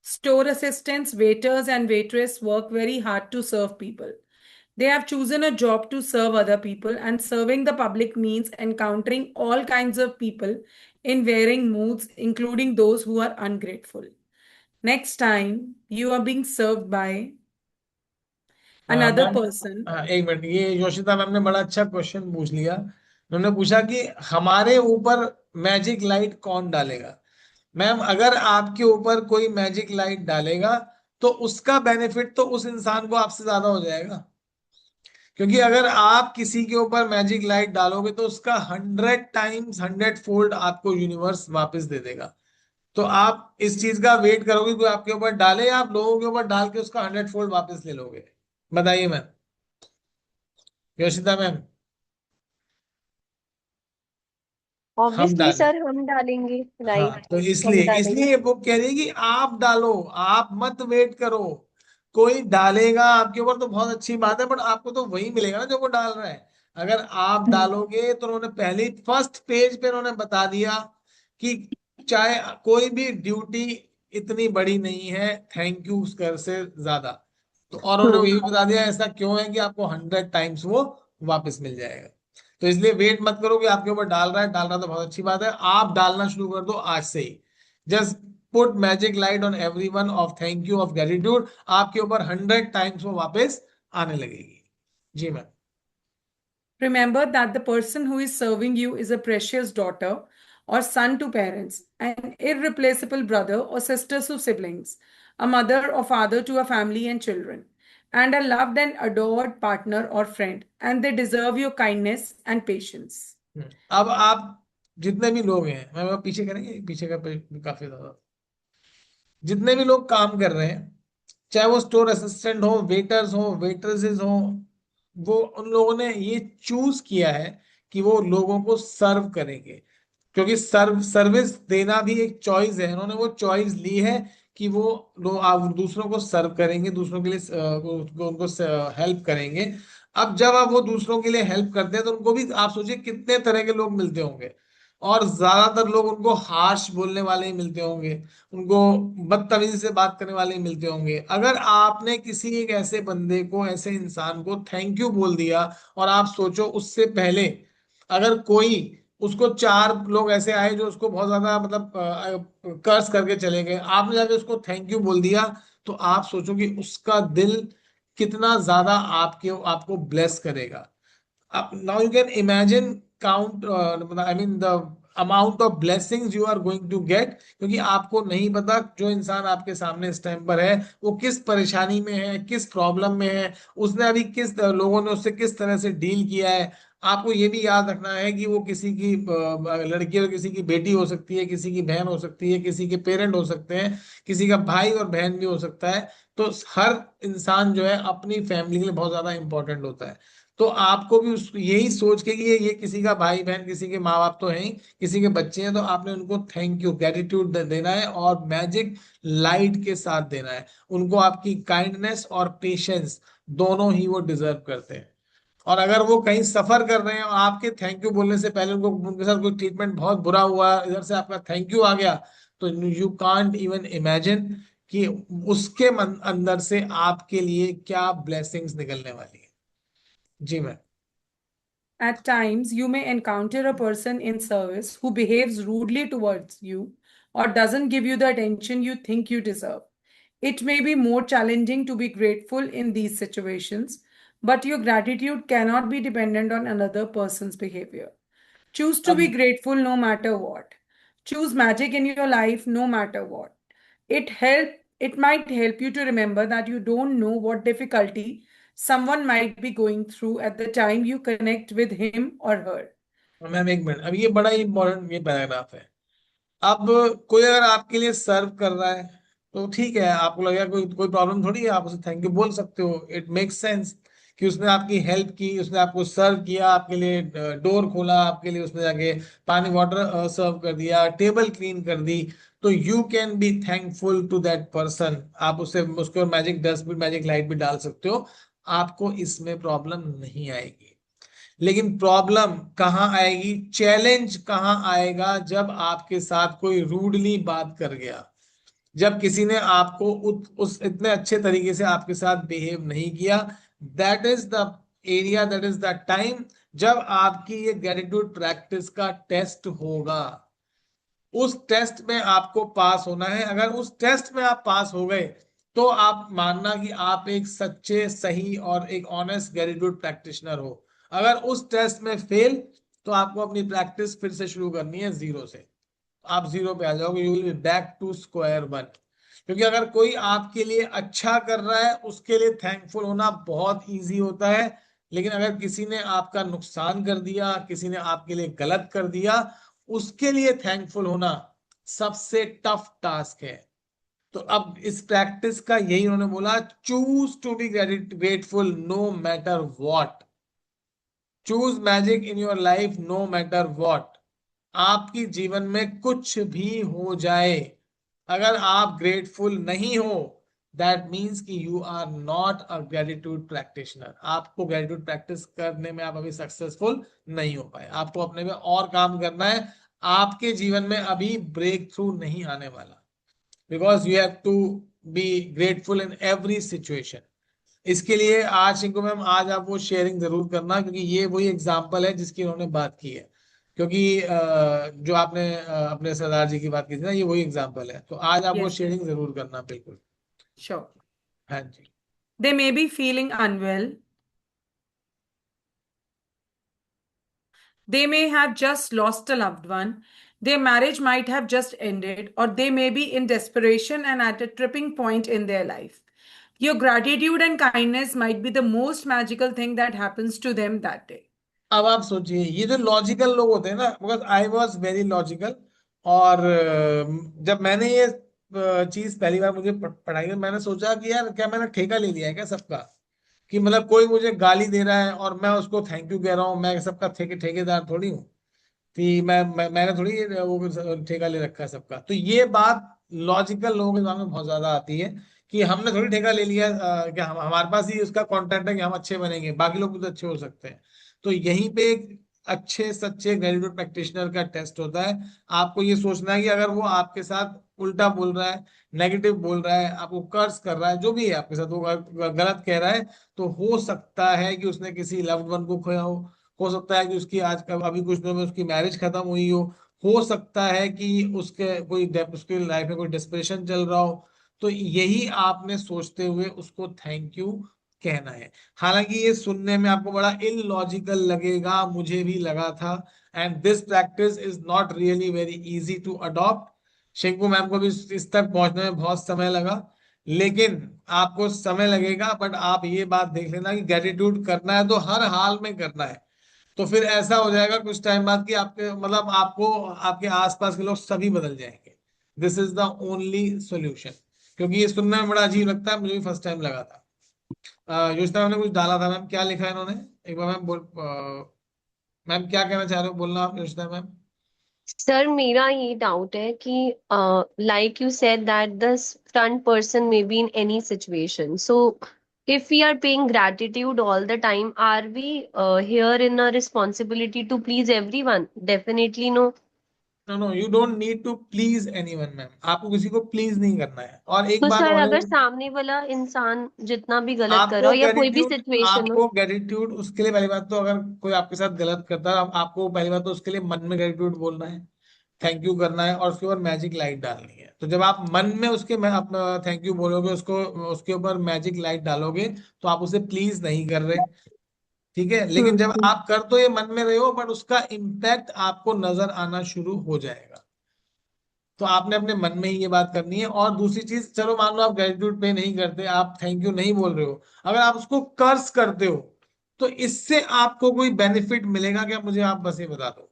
Store assistants, waiters, and waitress work very hard to serve people. They have chosen a job to serve other people, and serving the public means encountering all kinds of people in varying moods, including those who are ungrateful. Next time you are being served by another ma'am, person. एक minute, ये Yoshita ma'am ने बड़ा अच्छा question पूछ लिया। उन्होंने पूछा कि हमारे ऊपर मैजिक लाइट कौन डालेगा। मैम, अगर आपके ऊपर कोई मैजिक लाइट डालेगा तो उसका बेनिफिट तो उस इंसान को आपसे ज्यादा हो जाएगा। क्योंकि अगर आप किसी के ऊपर मैजिक लाइट डालोगे तो उसका 100 टाइम्स 100 फोल्ड आपको यूनिवर्स वापस दे देगा। तो आप इस चीज का वेट करोगे कोई आपके ऊपर डाले, या आप लोगों के ऊपर डाल के उसका 100 फोल्ड वापस ले लोगे? बताइए मैम, योशिता मैम। हम ऑब्वियसली डालें। सर हम डालेंगे, हाँ, राइट। तो हम इसलिए डालेंगे। इसलिए वो कह रही है कि आप डालो, आप मत वेट करो। कोई डालेगा आपके ऊपर तो बहुत अच्छी बात है, बट आपको तो वही मिलेगा ना जो वो डाल रहा है। अगर आप डालोगे तो उन्होंने पहले फर्स्ट पेज पे उन्होंने बता दिया कि चाहे कोई भी ड्यूटी इतनी बड़ी नहीं है थैंक यू कर से ज्यादा। तो और उन्होंने ये भी बता दिया ऐसा क्यों है कि आपको 100 टाइम्स वो वापस मिल जाएगा। तो इसलिए वेट मत करो कि आपके ऊपर डाल रहा है, डाल रहा तो बहुत अच्छी बात है, आप डालना शुरू कर दो आज से ही। Just put magic light on every one of thank you of gratitude, आपके ऊपर 100 टाइम्स वो वापस आने लगेगी। जी ma'am. Remember that the person who is serving you is a precious daughter or son to parents, an irreplaceable brother or sister to siblings, a mother or father to a family and children, and a loved and adored partner or friend, and they deserve your kindness and patience. अब आप जितने भी लोग हैं, मैं पीछे करेंगे, पीछे का काफी ज्यादा जितने भी लोग काम कर रहे हैं, चाहे वो स्टोर असिस्टेंट हो, वेटर्स हो, वेटरेसेस हो, वो उन लोगों ने ये चूज किया है कि वो लोगों को सर्व करेंगे। क्योंकि सर्विस देना भी एक चॉइस है, उन्होंने वो चॉइस ली है कि वो लोग आप दूसरों को सर्व करेंगे, दूसरों के लिए उनको हेल्प करेंगे। अब जब आप वो दूसरों के लिए हेल्प करते हैं तो उनको भी आप सोचिए कितने तरह के लोग मिलते होंगे, और ज्यादातर लोग उनको हार्श बोलने वाले ही मिलते होंगे, उनको बदतमीजी से बात करने वाले ही मिलते होंगे। अगर आपने किसी एक ऐसे बंदे को, ऐसे इंसान को थैंक यू बोल दिया, और आप सोचो उससे पहले अगर कोई उसको चार लोग ऐसे आए जो उसको बहुत ज्यादा मतलब कर्स करके चले गए, आपने जाके उसको थैंक यू बोल दिया, तो आप सोचो कि उसका दिल कितना ज्यादा आपके आपको ब्लेस करेगा। up now you can imagine count I mean the amount of blessings you are going to get, क्योंकि आपको नहीं पता जो इंसान आपके सामने इस टाइम पर है वो किस परेशानी में है, किस प्रॉब्लम में है, उसने अभी किस लोगों ने उससे किस तरह से डील किया है। आपको ये भी याद रखना है कि वो किसी की लड़की और किसी की बेटी हो सकती है, किसी की बहन हो सकती है, किसी के पेरेंट हो सकते हैं, किसी का भाई और बहन भी हो सकता है। तो हर इंसान जो है अपनी फैमिली के लिए बहुत ज्यादा इंपॉर्टेंट होता है। तो आपको भी उस यही सोच के कि ये किसी का भाई बहन, किसी के माँ बाप तो हैं ही, किसी के बच्चे हैं, तो आपने उनको थैंक यू ग्रेटिट्यूड देना है, और मैजिक लाइट के साथ देना है। उनको आपकी काइंडनेस और पेशेंस दोनों ही वो डिजर्व करते हैं। और अगर वो कहीं सफर कर रहे हैं और आपके थैंक यू बोलने से पहले उनको, उनके साथ कोई ट्रीटमेंट बहुत बुरा हुआ, इधर से आपका थैंक यू आ गया, तो यू कांट इवन इमेजिन कि उसके अंदर से आपके लिए क्या ब्लेसिंग्स निकलने वाली है। जी ma'am. At times, you may encounter a person in service who behaves rudely towards you or doesn't give you the attention you think you deserve. It may be more challenging to be grateful in these situations, but your gratitude cannot be dependent on another person's behavior. Choose to be अब grateful no matter what. Choose magic in your life no matter what. It might help you to remember that you don't know what difficulty someone might be going through at the time you connect with him or her. Ma'am एक minute, अब ये बड़ा ही important ये paragraph है। अब कोई अगर आपके लिए सर्व कर रहा है तो ठीक है, आपको लगेगा कोई कोई प्रॉब्लम थोड़ी है, आप उसे थैंक यू बोल सकते हो, इट मेक्स सेंस कि उसने आपकी हेल्प की, उसने आपको सर्व किया, आपके लिए डोर खोला, आपके लिए उसने जाके पानी वाटर सर्व कर दिया, टेबल क्लीन कर दी, तो you can be thankful to that person. आप उसे उसके मैजिक डस्ट भी, मैजिक लाइट भी डाल सकते हो, आपको इसमें प्रॉब्लम नहीं आएगी। लेकिन प्रॉब्लम कहाँ आएगी, चैलेंज कहाँ आएगा, जब आपके साथ कोई रूडली बात कर गया, जब किसी ने आपको उस इतने अच्छे तरीके से आपके साथ बिहेव नहीं किया। That is the area, that is the time जब आपकी ये ग्रेटिट्यूड प्रैक्टिस का टेस्ट होगा। उस टेस्ट में आपको पास होना है। अगर उस टेस्ट में आप पास हो गए तो आप मानना कि आप एक सच्चे, सही और एक ऑनेस्ट ग्रेटिट्यूड प्रैक्टिशनर हो। अगर उस टेस्ट में फेल, तो आपको अपनी प्रैक्टिस फिर से शुरू करनी है जीरो से। आप जीरो पे आ जाओगे, you will be back to square one. क्योंकि अगर कोई आपके लिए अच्छा कर रहा है उसके लिए थैंकफुल होना बहुत इजी होता है। लेकिन अगर किसी ने आपका नुकसान कर दिया, किसी ने आपके लिए गलत कर दिया, उसके लिए थैंकफुल होना सबसे टफ टास्क है। तो अब इस प्रैक्टिस का यही उन्होंने बोला, choose to be grateful no matter what. Choose magic in your life no matter what. आपकी जीवन में कुछ भी हो जाए, अगर आप ग्रेटफुल नहीं हो, दैट मीन्स कि you are not a gratitude practitioner. आपको ग्रेटिट्यूड प्रैक्टिस करने में आप अभी सक्सेसफुल नहीं हो पाए। आपको अपने में और काम करना है। आपके जीवन में अभी ब्रेक थ्रू नहीं आने वाला, because you have to be grateful in every situation. इसके लिए आज शिंकू मैम, आज आप वो शेयरिंग जरूर करना, क्योंकि ये वही एग्जाम्पल है जिसकी उन्होंने बात की है। क्योंकि जो आपने अपने सरदार जी की बात की थी ना, ये वही एग्जाम्पल है। तो आज आप वो Yes, शेयरिंग जरूर करना, बिल्कुल। sure. हाँ जी। They may be feeling unwell. They may have just lost a loved one. Their marriage might have just ended, or they may be in desperation and at a tripping point in their life. Your gratitude and kindness might be the most magical thing that happens to them that day. अब आप सोचिए, ये जो logical लोग होते हैं ना, because I was very logical. और जब मैंने ये चीज पहली बार मुझे पढ़ाई में, मैंने सोचा कि यार क्या मैंने ठेका ले लिया है क्या सबका, कि मतलब कोई मुझे गाली दे रहा है और मैं उसको थैंक यू कह रहा हूँ। मैं सबका ठेकेदार थोड़ी हूँ कि मैंने थोड़ी वो ठेका ले रखा है सबका। तो ये बात लॉजिकल लोगों के दिमाग में बहुत ज्यादा आती है कि हमने थोड़ी ठेका ले लिया, कि हमारे पास ही उसका कॉन्टेंट है कि हम अच्छे बनेंगे, बाकी लोग भी तो अच्छे हो सकते हैं। तो यहीं पे एक अच्छे सच्चे ग्रेजुएट प्रैक्टिशनर का टेस्ट होता है। आपको ये सोचना है कि अगर वो आपके साथ उल्टा बोल रहा है, नेगेटिव बोल रहा है, आपको कर्ज कर रहा है, जो भी है आपके साथ वो गलत कह रहा है, तो हो सकता है कि उसने किसी लव्ड वन को खोया हो सकता है कि उसकी आज का अभी कुछ दिनों में उसकी मैरिज खत्म हुई हो सकता है कि उसके उसके लाइफ में कोई डिस्प्रेशन चल रहा हो। तो यही आपने सोचते हुए उसको थैंक यू कहना है। हालांकि ये सुनने में आपको बड़ा इलॉजिकल लगेगा, मुझे भी लगा था। And this practice is not really very easy to adopt. Shinku ma'am को भी इस तक पहुंचने में बहुत समय लगा, लेकिन आपको समय लगेगा, बट आप ये बात देख लेना कि ग्रेटिट्यूड करना है तो हर हाल में करना है। तो फिर ऐसा हो जाएगा कुछ टाइम बाद कि आपके मतलब आपको आपके आसपास के लोग सभी बदल जाएंगे। This is the only solution. क्योंकि ये सुनने में बड़ा अजीब लगता है, मुझे भी फर्स्ट टाइम लगा था। योजना मैम ने कुछ डाला था, मैम क्या लिखा है इन्होंने, एक बार मैम मैम क्या कहना चाह रहे हो, बोलना आप योजना मैम। सर मेरा ये डाउट है कि like you said that the front person may be in any situation, so if we are paying gratitude all the time, are we here in a responsibility to please everyone? Definitely no. No no, you don't need to please anyone ma'am. आपको किसी को please नहीं करना है। और एक तो बात सर और है, अगर सामने वाला इंसान जितना भी गलत कर रहा आपको हो या कोई भी ग्रेटिट्यूड सिचुएशन हो। आपको ग्रेटिट्यूड उसके लिए, पहली बात तो अगर कोई आपके साथ गलत करता है, आपको पहली बात तो उसके लिए मन में ग्रेटिट्यूड बोलना है, थैंक यू करना है, और उसके ऊपर मैजिक लाइट डालनी है। तो जब आप मन में उसके थैंक यू बोलोगे, उसको उसके ऊपर मैजिक लाइट डालोगे, तो आप उसे प्लीज नहीं कर रहे। ठीक है, लेकिन जब हम्म। आप कर तो ये मन में रहे हो, बट उसका इम्पैक्ट आपको नजर आना शुरू हो जाएगा। तो आपने अपने मन में ही ये बात करनी है। और दूसरी चीज, चलो मान लो आप ग्रेटिट्यूड पे नहीं करते, आप थैंक यू नहीं बोल रहे हो, अगर आप उसको कर्ज करते हो, तो इससे आपको कोई बेनिफिट मिलेगा क्या, मुझे आप बस ये बता दो।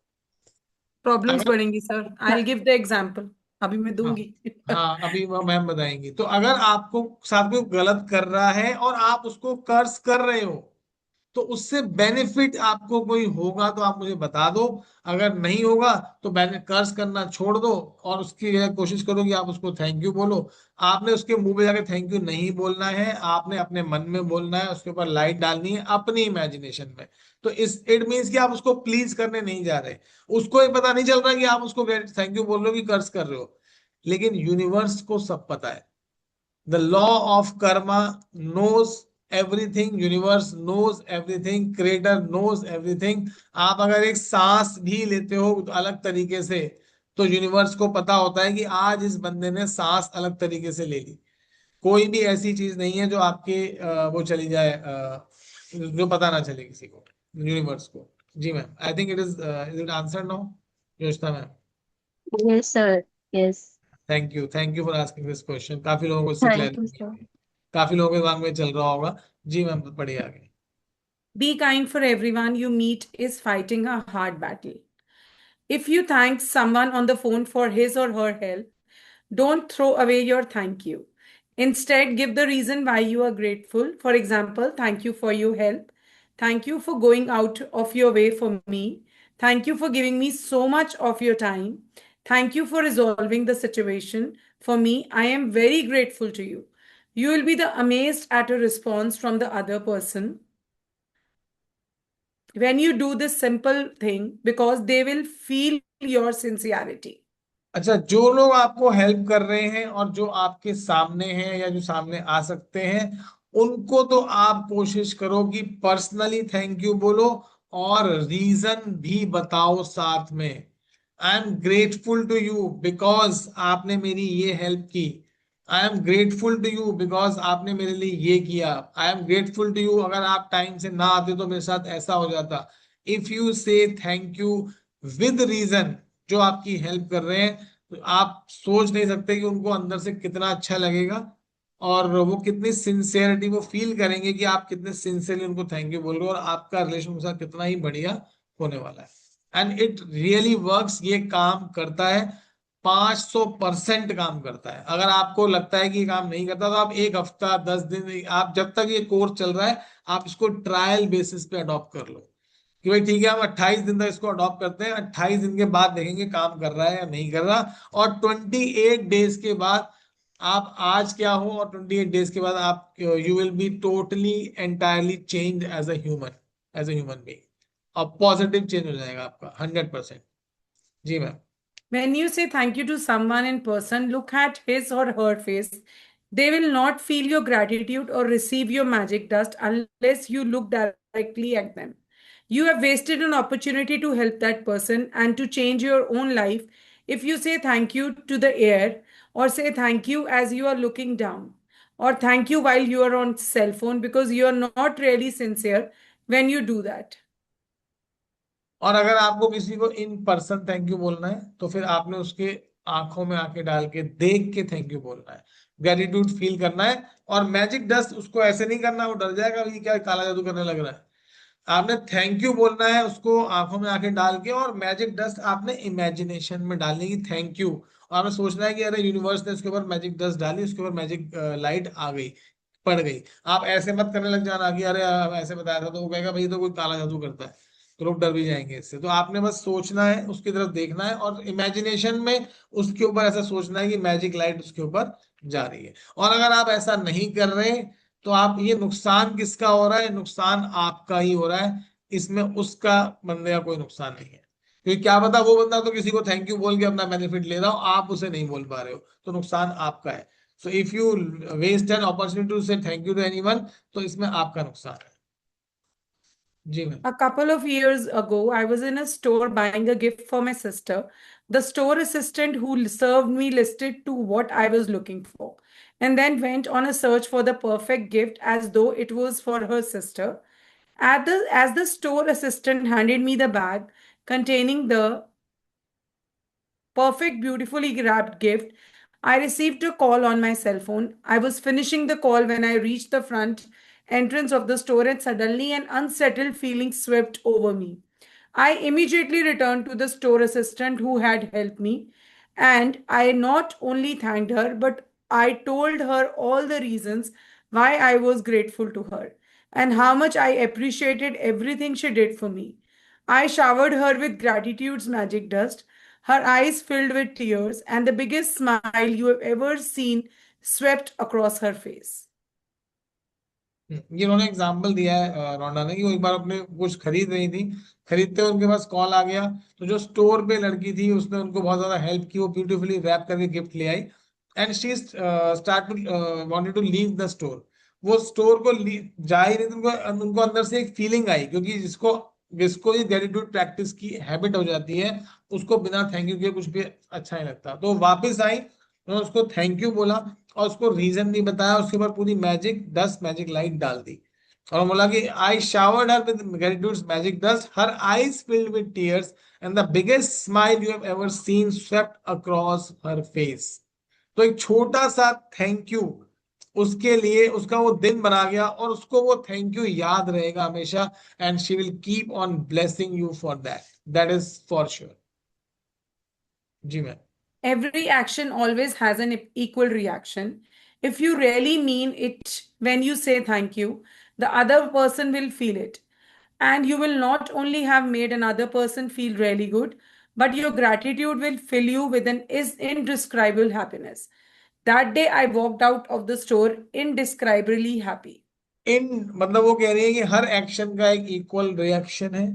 Problems अगर बढ़ेंगी sir. I'll give the example. अभी मैं हाँ दूंगी. हाँ, अभी वो मैम बताएंगी। तो अगर आपको साथ कोई गलत कर रहा है और आप उसको कर्ज कर रहे हो, तो उससे बेनिफिट आपको कोई होगा तो आप मुझे बता दो। अगर नहीं होगा तो कर्ज करना छोड़ दो, और उसकी कोशिश करो कि आप उसको थैंक यू बोलो। आपने उसके मुंह पे जाके थैंक यू नहीं बोलना है, आपने अपने मन में बोलना है, उसके ऊपर लाइट डालनी है अपनी इमेजिनेशन में। तो इस इट मीन्स कि आप उसको प्लीज करने नहीं जा रहे। उसको ये पता नहीं चल रहा कि आप उसको थैंक यू बोल रहे हो कि कर्ज कर रहे हो, लेकिन यूनिवर्स को सब पता है। The law of Karma knows everything, universe knows everything, creator knows everything। आप अगर एक सांस भी लेते हो तो अलग तरीके से, तो यूनिवर्स को पता होता है कि आज इस बंदे ने सांस अलग तरीके से ले ली। कोई भी ऐसी चीज नहीं है जो आपके वो चली जाए, जो पता ना चले किसी को, यूनिवर्स को। जी ma'am, I think is it answer now, Yoshita ma'am. Yes sir. Yes. Thank you for asking this question. काफी लोगों को इससे थैंक यू क्लैरिटी, सर। काफी लोगों के दिमाग में चल रहा होगा। जी मैम, बढ़िया आगे। Be kind for everyone you meet is fighting a hard battle. If you thank someone on the phone for his or her help, don't throw away your thank you. Instead, give the reason why you are grateful. For example, thank you for your help. Thank you for going out of your way for me. Thank you for giving me so much of your time. Thank you for resolving the situation for me. I am very grateful to you. You will be amazed at a response from the other person when you do this simple thing because they will feel your sincerity. अच्छा, जो लोग आपको help कर रहे हैं और जो आपके सामने हैं या जो सामने आ सकते हैं, उनको तो आप कोशिश करो कि पर्सनली थैंक यू बोलो और रीजन भी बताओ साथ में। I am grateful to you because आपने मेरी ये हेल्प की। I am grateful to you because आपने मेरे लिए ये किया। I am grateful to you, अगर आप टाइम से ना आते तो मेरे साथ ऐसा हो जाता। इफ यू से थैंक यू विद रीजन जो आपकी हेल्प कर रहे हैं, तो आप सोच नहीं सकते कि उनको अंदर से कितना अच्छा लगेगा और वो कितनी सिंसियरिटी वो फील करेंगे कि आप कितने सिंसियरली उनको थैंक यू बोल रहे हो, और आपका रिलेशन उनके साथ कितना ही बढ़िया होने वाला है। एंड इट रियली वर्क्स, ये काम करता है, 500% काम करता है। अगर आपको लगता है कि ये काम नहीं करता तो आप एक हफ्ता 10 दिन, आप जब तक ये कोर्स चल रहा है आप इसको ट्रायल बेसिस पे अडॉप्ट कर लो कि भाई ठीक है हम 28 दिन तक इसको अडॉप्ट करते हैं, 28 दिन के बाद देखेंगे काम कर रहा है या नहीं कर रहा। और 28 डेज के बाद आप आज क्या हो, और 28 डेज के बाद आप you will be totally entirely change as a human, as a human being. और पॉजिटिव चेंज हो जाएगा आपका 100%। जी ma'am. When you say thank you to someone in person, look at his or her face. They will not feel your gratitude or receive your magic dust unless you look directly at them. You have wasted an opportunity to help that person and to change your own life if you say thank you to the air, or say thank you as you are looking down, or thank you while you are on cell phone, because you are not really sincere when you do that. और अगर आपको किसी को in person thank you बोलना है तो फिर आपने उसके आंखों में आंखें डाल के देख के थैंक यू बोलना है, ग्रेटिट्यूड फील करना है। और मैजिक डस्ट उसको ऐसे नहीं करना, वो डर जाएगा ये क्या काला जादू करने लग रहा है। आपने थैंक यू बोलना है उसको आंखों में आंखें डाल के, और मैजिक डस्ट आपने इमेजिनेशन में डालनी की थैंक यू। और आपने सोचना है कि अरे यूनिवर्स ने उसके ऊपर मैजिक डस्ट डाली, उसके ऊपर मैजिक लाइट आ गई, पड़ गई। आप ऐसे मत करने लग जाना कि अरे ऐसे बताया था, तो वो कहेगा भाई तो कोई काला जादू करता है, तो लोग डर भी जाएंगे इससे। तो आपने बस सोचना है, उसकी तरफ देखना है और इमेजिनेशन में उसके ऊपर ऐसा सोचना है कि मैजिक लाइट उसके ऊपर जा रही है। और अगर आप ऐसा नहीं कर रहे तो आप, ये नुकसान किसका हो रहा है, नुकसान आपका ही हो रहा है, इसमें उसका बंदे का कोई नुकसान नहीं है। क्योंकि क्या पता वो बंदा तो किसी को थैंक यू बोल के अपना बेनिफिट ले रहा हो, आप उसे नहीं बोल पा रहे हो, तो नुकसान आपका है। So if you waste an opportunity to say thank you to anyone, तो इसमें आपका नुकसान है। जी ma'am. A couple of years ago, I was in a store buying a gift for my sister. The store assistant who served me listed to what I was looking for and then went on a search for the perfect gift as though it was for her sister. As the store assistant handed me the bag containing the perfect, beautifully wrapped gift, I received a call on my cell phone. I was finishing the call when I reached the front entrance of the store, and suddenly an unsettled feeling swept over me. I immediately returned to the store assistant who had helped me, and I not only thanked her, but I told her all the reasons why I was grateful to her and how much I appreciated everything she did for me. I showered her with gratitude's magic dust. Her eyes filled with tears, and the biggest smile you have ever seen swept across her face. ये उन्होंने example दिया है रोंडा ने, कि वो एक बार अपने कुछ खरीद रही थी, खरीदते हुए उनके पास कॉल आ गया, तो जो स्टोर पे लड़की थी उसने उनको बहुत ज्यादा हेल्प की, वो ब्यूटीफुली रैप करके गिफ्ट ले आई। And she start to wanted to leave the store. वो स्टोर को जा ही नहीं थी, उनको उनको अंदर से एक फीलिंग आई, क्योंकि जिसको जिसको ये ग्रेटिट्यूड प्रैक्टिस की हैबिट हो जाती है उसको बिना थैंक यू के कुछ भी अच्छा नहीं लगता। तो वापस आई, उन्होंने उसको थैंक यू बोला और उसको रीजन नहीं बताया, उसके ऊपर पूरी मैजिक डस्ट, मैजिक लाइट डाल दी। और बोला कि I showered her with gratitude's magic dust, her eyes filled with tears and the biggest smile you have ever seen swept across her face. तो एक छोटा सा थैंक यू उसके लिए उसका वो दिन बना गया और उसको वो थैंक यू याद रहेगा हमेशा, and she will keep on blessing you for that, that is for sure. जी ma'am. Every action always has an equal reaction. If you really mean it when you say thank you, the other person will feel it. And you will not only have made another person feel really good, but your gratitude will fill you with an indescribable happiness. That day, I walked out of the store indescribably happy. इन मतलब वो कह रही है कि हर action का एक equal reaction है।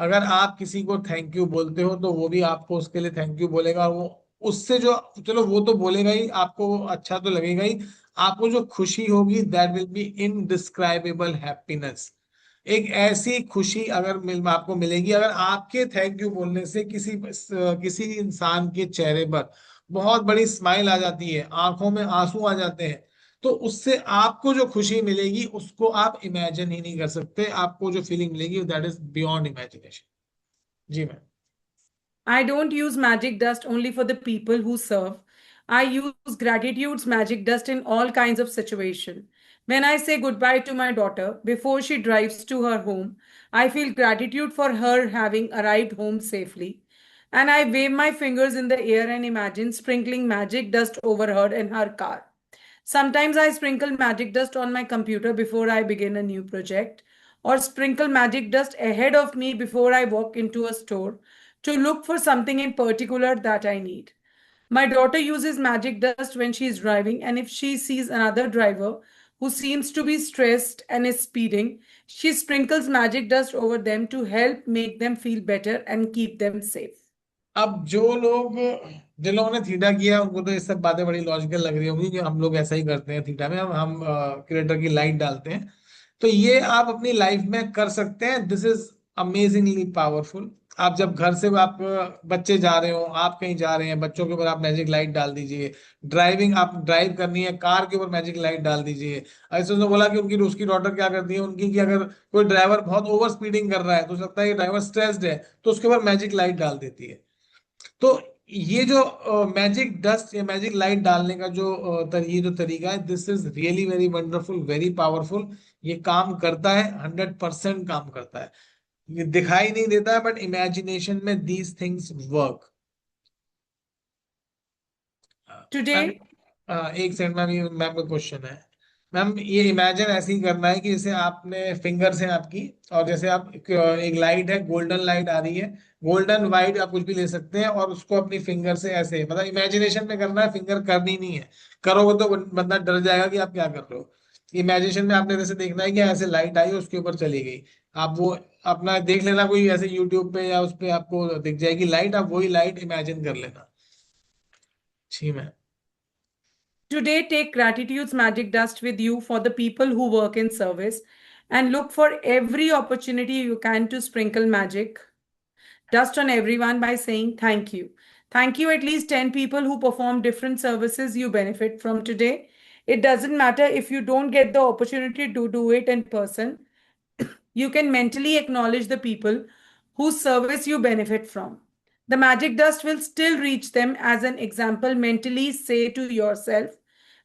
अगर आप किसी को थैंक यू बोलते हो तो वो भी आपको उसके लिए थैंक यू बोलेगा, और वो उससे जो, चलो वो तो बोलेगा ही, आपको अच्छा तो लगेगा ही, आपको जो खुशी होगी that will be indescribable happiness. एक ऐसी खुशी अगर आपको मिलेगी अगर आपके थैंक यू बोलने से किसी इंसान के चेहरे पर बहुत बड़ी स्माइल आ जाती है, आंखों में आंसू आ जाते हैं, तो उससे आपको जो खुशी मिलेगी उसको आप इमेजिन ही नहीं कर सकते। आपको जो फीलिंग मिलेगी दैट इज बियॉन्ड इमेजिनेशन। जी ma'am. I don't use magic dust only for the people who serve. I use gratitude's magic dust in all kinds of situations. When I say goodbye to my daughter before she drives to her home, I feel gratitude for her having arrived home safely. And I wave my fingers in the air and imagine sprinkling magic dust over her and her car. Sometimes I sprinkle magic dust on my computer before I begin a new project, or sprinkle magic dust ahead of me before I walk into a store to look for something in particular that I need. My daughter uses magic dust when she is driving, and if she sees another driver who seems to be stressed and is speeding, she sprinkles magic dust over them to help make them feel better and keep them safe. अब जिन लोगों ने theta किया उनको तो ये सब बातें बड़ी लॉजिकल लग रही होंगी कि हम लोग ऐसा ही करते हैं थीटा में, हम क्रिएटर की लाइट डालते हैं। तो ये आप अपनी लाइफ में कर सकते हैं, दिस इज अमेजिंगली पावरफुल। आप जब घर से आप बच्चे जा रहे हो, आप कहीं जा रहे हैं, बच्चों के ऊपर आप मैजिक लाइट डाल दीजिए। ड्राइविंग, आप ड्राइव करनी है, कार के ऊपर मैजिक लाइट डाल दीजिए। ऐसे उसने बोला कि उनकी उसकी डॉटर क्या करती है उनकी, कि अगर कोई ड्राइवर बहुत ओवर स्पीडिंग कर रहा है तो लगता है कि ड्राइवर स्ट्रेस्ड है, तो उसके ऊपर मैजिक लाइट डाल देती है। तो ये जो मैजिक डस्ट या मैजिक लाइट डालने का ये जो तरीका है, this is really very wonderful, very powerful. ये काम करता है, 100% काम करता है। ये दिखाई नहीं देता है बट इमेजिनेशन में these things work. Ma'am, Today, एक सेकंड मैम, ये मैम का क्वेश्चन है। मैम ये इमेजिन ऐसे ही करना है कि जैसे आपने फिंगर्स हैं आपकी, और जैसे आप एक लाइट है, गोल्डन लाइट आ रही है, गोल्डन वाइट आप कुछ भी ले सकते हैं, और उसको अपनी फिंगर से ऐसे, मतलब इमेजिनेशन में करना है, फिंगर करनी नहीं है। करोगे तो बंदा डर जाएगा कि आप क्या कर रहे हो। इमेजिनेशन में आपने जैसे देखना है कि ऐसे लाइट आई उसके ऊपर चली गई, आप वो अपना देख लेना, कोई ऐसे यूट्यूब पे या उस पे आपको दिख जाएगी लाइट, आप वही लाइट इमेजिन कर लेना। जी ma'am. Today, take gratitude's magic dust with you for the people who work in service and look for every opportunity you can to sprinkle magic dust on everyone by saying thank you. Thank you, at least 10 people who perform different services you benefit from today. It doesn't matter if you don't get the opportunity to do it in person, you can mentally acknowledge the people whose service you benefit from. The magic dust will still reach them. As an example, mentally say to yourself,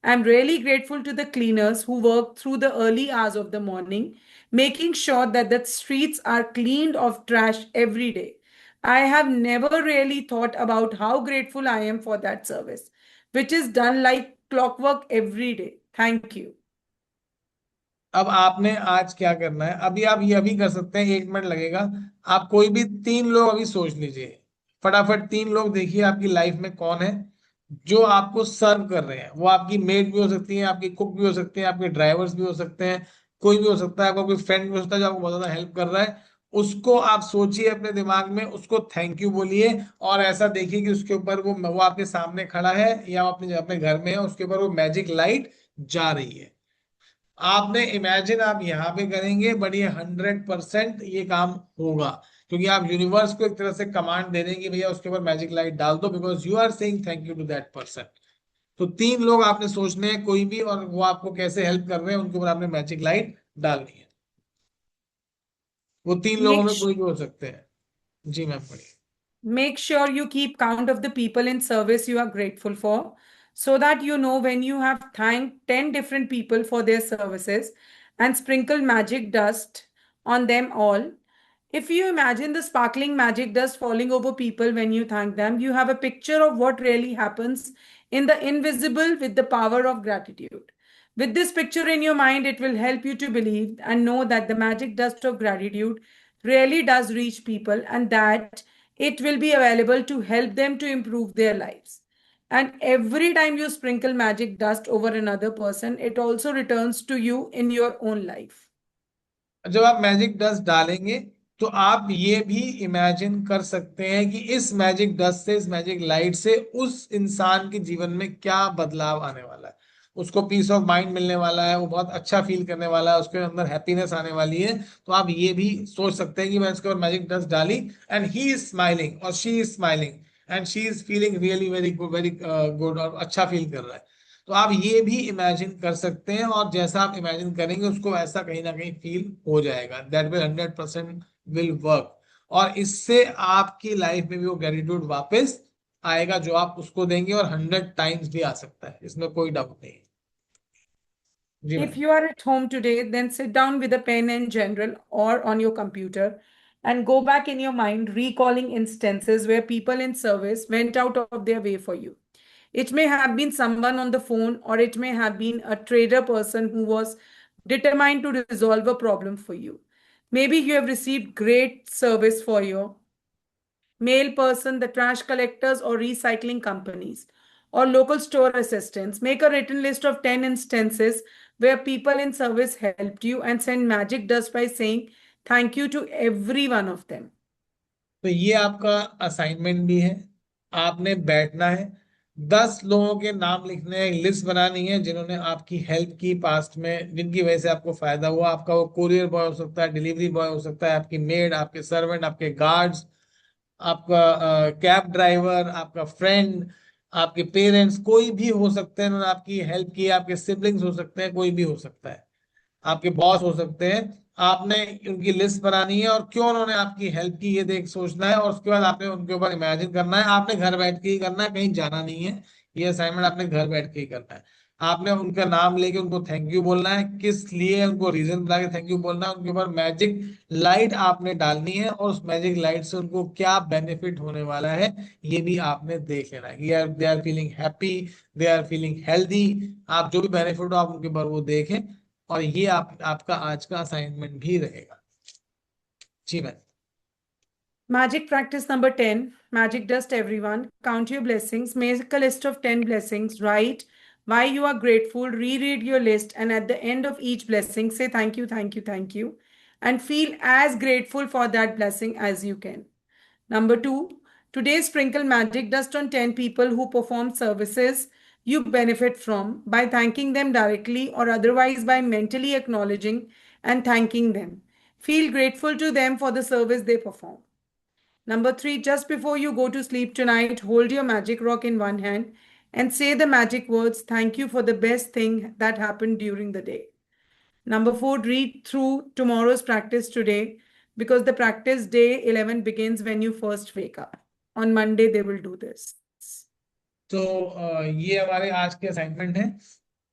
I'm really grateful to the cleaners who work through the early hours of the morning, making sure that the streets are cleaned of trash every day. I have never really thought about how grateful I am for that service, which is done like clockwork every day. Thank you. अब आपने आज क्या करना है, अभी आप ये अभी कर सकते हैं, 1 मिनट लगेगा। आप कोई भी 3 लोग अभी सोच लीजिए, फटाफट 3 लोग देखिए आपकी लाइफ में कौन है जो आपको सर्व कर रहे हैं। वो आपकी मेड भी हो सकती है, आपकी कुक भी हो सकते हैं, आपके ड्राइवर्स भी हो सकते हैं, कोई भी हो सकता है, आपका कोई फ्रेंड भी हो सकता है जो आपको बहुत ज्यादा हेल्प कर रहा है। उसको आप सोचिए अपने दिमाग में, उसको थैंक यू बोलिए, और ऐसा देखिए कि उसके ऊपर वो आपके सामने खड़ा है या अपने अपने घर में है, उसके ऊपर वो मैजिक लाइट जा रही है। आपने इमेजिन आप यहाँ पे करेंगे, बट ये 100% ये काम होगा, क्योंकि आप यूनिवर्स को एक तरह से कमांड दे देंगे कि भैया उसके ऊपर मैजिक लाइट डाल दो, because you are saying thank you to that person. तो 3 लोग आपने सोचने हैं कोई भी, और वो आपको कैसे हेल्प कर रहे हैं उनके ऊपर आपने मैजिक लाइट डालनी है। वो 3 लोगों Make में कोई भी हो सकते हैं। जी मैम, पढ़िए। Make sure you keep count of the people in service you are grateful for. so that you know when you have thanked 10 different people for their services and sprinkled magic dust on them all. If you imagine the sparkling magic dust falling over people when you thank them, you have a picture of what really happens in the invisible with the power of gratitude. With this picture in your mind, it will help you to believe and know that the magic dust of gratitude really does reach people and that it will be available to help them to improve their lives. And every time you sprinkle magic dust over another person, it also returns to you in your own life. जब आप magic dust डालेंगे तो आप ये भी imagine कर सकते हैं कि इस मैजिक डस्ट से, इस मैजिक लाइट से उस इंसान के जीवन में क्या बदलाव आने वाला है। उसको पीस ऑफ माइंड मिलने वाला है, वो बहुत अच्छा फील करने वाला है, उसके अंदर हैप्पीनेस आने वाली है। तो आप ये भी सोच सकते हैं कि मैंने इसके ऊपर मैजिक डस्ट डाली एंड ही इज स्माइलिंग और she is smiling and she is feeling really very good, very good, और अच्छा फील कर रहा है। तो आप ये भी इमेजिन कर सकते हैं, और जैसा आप इमेजिन करेंगे उसको ऐसा कहीं ना कहीं फील हो जाएगा। दैट विल 100% विल वर्क, और इससे आपकी लाइफ में भी वो ग्रेटिट्यूड वापस आएगा जो आप उसको देंगे, और 100 टाइम्स भी आ सकता है, इसमें कोई डाउट नहीं है। जी If ma'am. you are at home today, then sit down with a pen and journal or on your computer and go back in your mind, recalling instances where people in service went out of their way for you. It may have been someone on the phone, or it may have been a trader person who was determined to resolve a problem for you. Maybe you have received great service for your mail person, the trash collectors, or recycling companies, or local store assistants. Make a written list of 10 instances where people in service helped you and send magic dust by saying thank you to every one of them. तो ये आपका assignment भी है। आपने बैठना है, 10 लोगों के नाम लिखने हैं, एक लिस्ट बनानी है जिन्होंने आपकी हेल्प की पास्ट में, जिनकी वजह से आपको फायदा हुआ। आपका वो कुरियर बॉय हो सकता है, डिलीवरी बॉय हो सकता है, आपकी मेड, आपके सर्वेंट, आपके गार्ड्स, आपका कैब ड्राइवर, आपका फ्रेंड, आपके पेरेंट्स, कोई भी हो सकते हैं, उन्होंने आपकी हेल्प की। आपके सिबलिंग्स हो सकते हैं, कोई भी हो सकता है, आपके बॉस हो सकते हैं। आपने उनकी लिस्ट बनानी है और क्यों उन्होंने आपकी हेल्प की ये देख सोचना है, और उसके बाद आपने उनके ऊपर इमेजिन करना है। आपने घर बैठ के ही करना है, कहीं जाना नहीं है। ये असाइनमेंट आपने घर बैठ के ही करना है। आपने उनका नाम लेके उनको थैंक यू बोलना है, किस लिए उनको रीजन बता के थैंक यू बोलना है। उनके ऊपर मैजिक लाइट आपने डालनी है, और उस मैजिक लाइट से उनको क्या बेनिफिट होने वाला है ये भी आपने देख लेना है। They are feeling happy, they are feeling healthy. आप जो भी बेनिफिट हो आप उनके ऊपर वो देखें, और ये आपका आज का असाइनमेंट भी रहेगा। जी ma'am. Magic practice number 10. Magic dust, everyone. Count your blessings. Make a list of 10 blessings. Write why you are grateful. Reread your list. And at the end of each blessing, say thank you, thank you, thank you. And feel as grateful for that blessing as you can. Number 2. Today, sprinkle magic dust on 10 people who perform services you benefit from by thanking them directly or otherwise by mentally acknowledging and thanking them. Feel grateful to them for the service they perform. Number 3, just before you go to sleep tonight, hold your magic rock in one hand and say the magic words, thank you for the best thing that happened during the day. Number 4, read through tomorrow's practice today because the practice day 11 begins when you first wake up. On Monday, they will do this. तो ये हमारे आज के assignment है।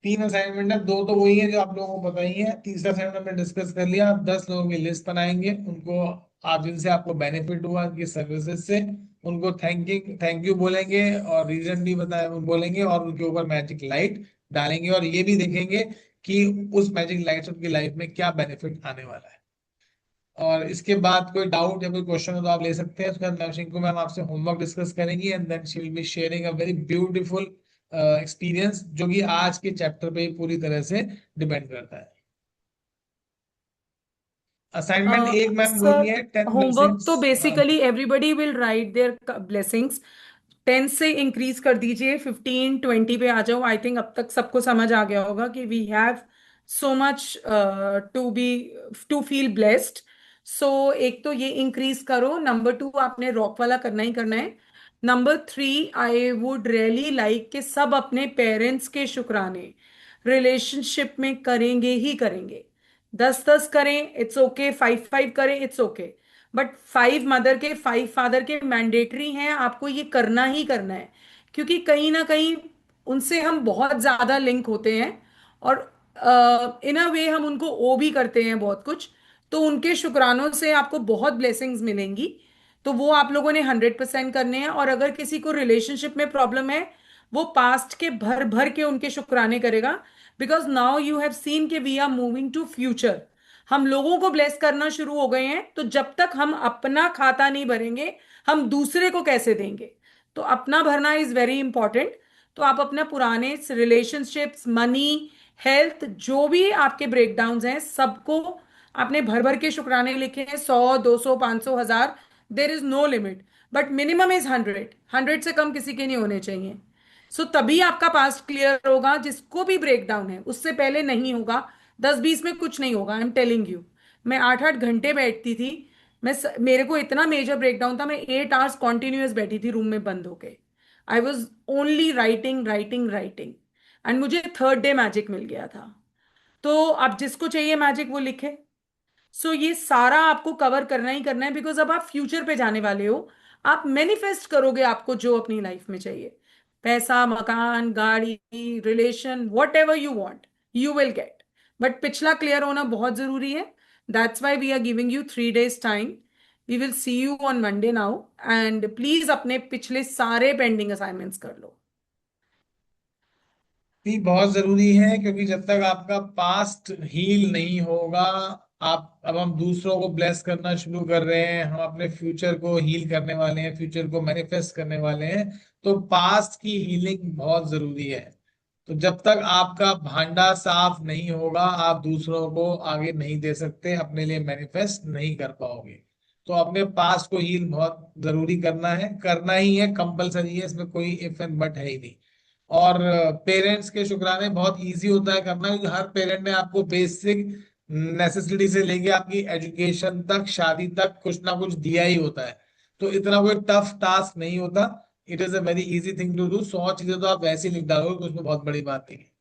3 assignment है, 2 तो वही है जो आप लोगों को पता ही है। तीसरा असाइनमेंट हमने डिस्कस कर लिया। आप 10 लोगों की लिस्ट बनाएंगे, उनको आप जिनसे आपको बेनिफिट हुआ की सर्विसेज से, उनको थैंक यू बोलेंगे और रीजन भी बताए बोलेंगे, और उनके ऊपर मैजिक लाइट डालेंगे, और ये भी देखेंगे कि उस मैजिक लाइट से उनकी लाइफ में क्या बेनिफिट आने वाला है। और इसके बाद कोई डाउट या कोई क्वेश्चन हो तो आप ले सकते हैं। उसके बाद मैम शिंकू मैम आपसे होमवर्क डिस्कस करेंगी, and then she will be sharing a very beautiful experience जो कि आज के चैप्टर पे ही पूरी तरह से डिपेंड करता है। असाइनमेंट एक मैम वही Sir, है, 10 homework ब्लेसिंग्स। तो basically everybody will write their blessings. 10 से इंक्रीज कर दीजिए, 15 20 पे आ जाओ। आई थिंक अब तक सबको समझ आ गया होगा कि we have so much to be to feel blessed. So एक तो ये इंक्रीज करो। नंबर 2, आपने रॉक वाला करना ही करना है। Number 3, I would really like कि सब अपने पेरेंट्स के शुक्राने रिलेशनशिप में करेंगे ही करेंगे। 10 10 करें, इट्स ओके। 5 5 करें, इट्स ओके। बट 5 मदर के 5 फादर के मैंडेटरी हैं, आपको ये करना ही करना है। क्योंकि कहीं ना कहीं उनसे हम बहुत ज्यादा लिंक होते हैं, और इन अ वे हम उनको ओ भी करते हैं बहुत कुछ। तो उनके शुक्रानों से आपको बहुत ब्लेसिंग्स मिलेंगी। तो वो आप लोगों ने 100% करने हैं। और अगर किसी को रिलेशनशिप में प्रॉब्लम है, वो पास्ट के भर भर के उनके शुक्राने करेगा। Because now you have seen के we are moving to future. हम लोगों को ब्लेस करना शुरू हो गए हैं, तो जब तक हम अपना खाता नहीं भरेंगे, हम दूसरे को कैसे देंगे? तो अपना भरना इज वेरी इंपॉर्टेंट। तो आप अपना पुराने रिलेशनशिप्स, मनी, हेल्थ, जो भी आपके ब्रेकडाउन्स हैं, सबको आपने भर भर के शुक्राने लिखे हैं, 100, 200, 500, 1000। There is no limit, but minimum is 100। 100 से कम किसी के नहीं होने चाहिए। सो तभी आपका पास्ट क्लियर होगा। जिसको भी ब्रेकडाउन है उससे पहले नहीं होगा। 10-20 में कुछ नहीं होगा, आई एम टेलिंग यू। मैं 8-8 घंटे बैठती थी। मेरे को इतना मेजर ब्रेकडाउन था, मैं 8 आवर्स कॉन्टिन्यूस बैठी थी रूम में बंद होके। I was only writing writing writing. And मुझे थर्ड डे मैजिक मिल गया था। तो अब जिसको चाहिए मैजिक वो लिखे। सो ये सारा आपको कवर करना ही करना है, बिकॉज अब आप फ्यूचर पे जाने वाले हो। आप मैनिफेस्ट करोगे आपको जो अपनी लाइफ में चाहिए। पैसा, मकान, गाड़ी, relation, whatever you want, you will get. But पिछला क्लियर होना बहुत जरूरी है। That's why we are giving you 3 days time. We will see you on Monday now. And please अपने पिछले सारे पेंडिंग असाइनमेंट्स कर लो। भी बहुत जरूरी है, क्योंकि जब तक आपका पास्ट हील नहीं होगा, आप अब हम दूसरों को ब्लेस करना शुरू कर रहे हैं, हम अपने फ्यूचर को हील करने वाले हैं, फ्यूचर को मैनिफेस्ट करने वाले हैं। तो पास्ट की हीलिंग बहुत जरूरी है। तो जब तक आपका भांडा साफ नहीं होगा, आप दूसरों को आगे नहीं दे सकते, अपने लिए मैनिफेस्ट नहीं कर पाओगे। तो अपने पास्ट को हील बहुत जरूरी करना ही है, कंपलसरी है, इसमें कोई इफ एंड बट है ही नहीं। और पेरेंट्स के शुक्राने बहुत इजी होता है करना, क्योंकि हर पेरेंट ने आपको बेसिक नेसेसिटी से लेके आपकी एजुकेशन तक, शादी तक कुछ ना कुछ दिया ही होता है। तो इतना कोई टफ टास्क नहीं होता। It is a very easy thing to do. 100 चीजें तो आप वैसे ही लिख डालोगे, तो उसमें बहुत बड़ी बात नहीं है।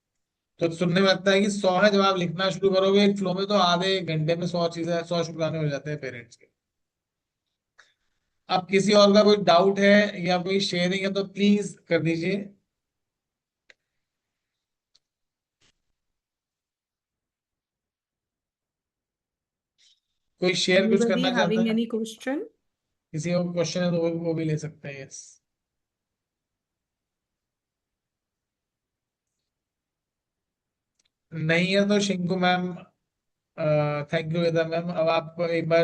तो सुनने में लगता है कि 100 है, जब आप लिखना शुरू करोगे एक फ्लो में, तो आधे एक घंटे में 100 चीजें, 100 शुक्राने हो जाते हैं पेरेंट्स के। अब किसी और का कोई डाउट है या कोई शेयरिंग है तो प्लीज कर दीजिए। कोई शेयर कुछ एनीबडी करना चाहता हैविंग है? Any question? किसी को क्वेश्चन है तो वो भी ले सकते हैं। यस। नहीं है तो Shinku ma'am, thank you Veda ma'am. अब आप एक बार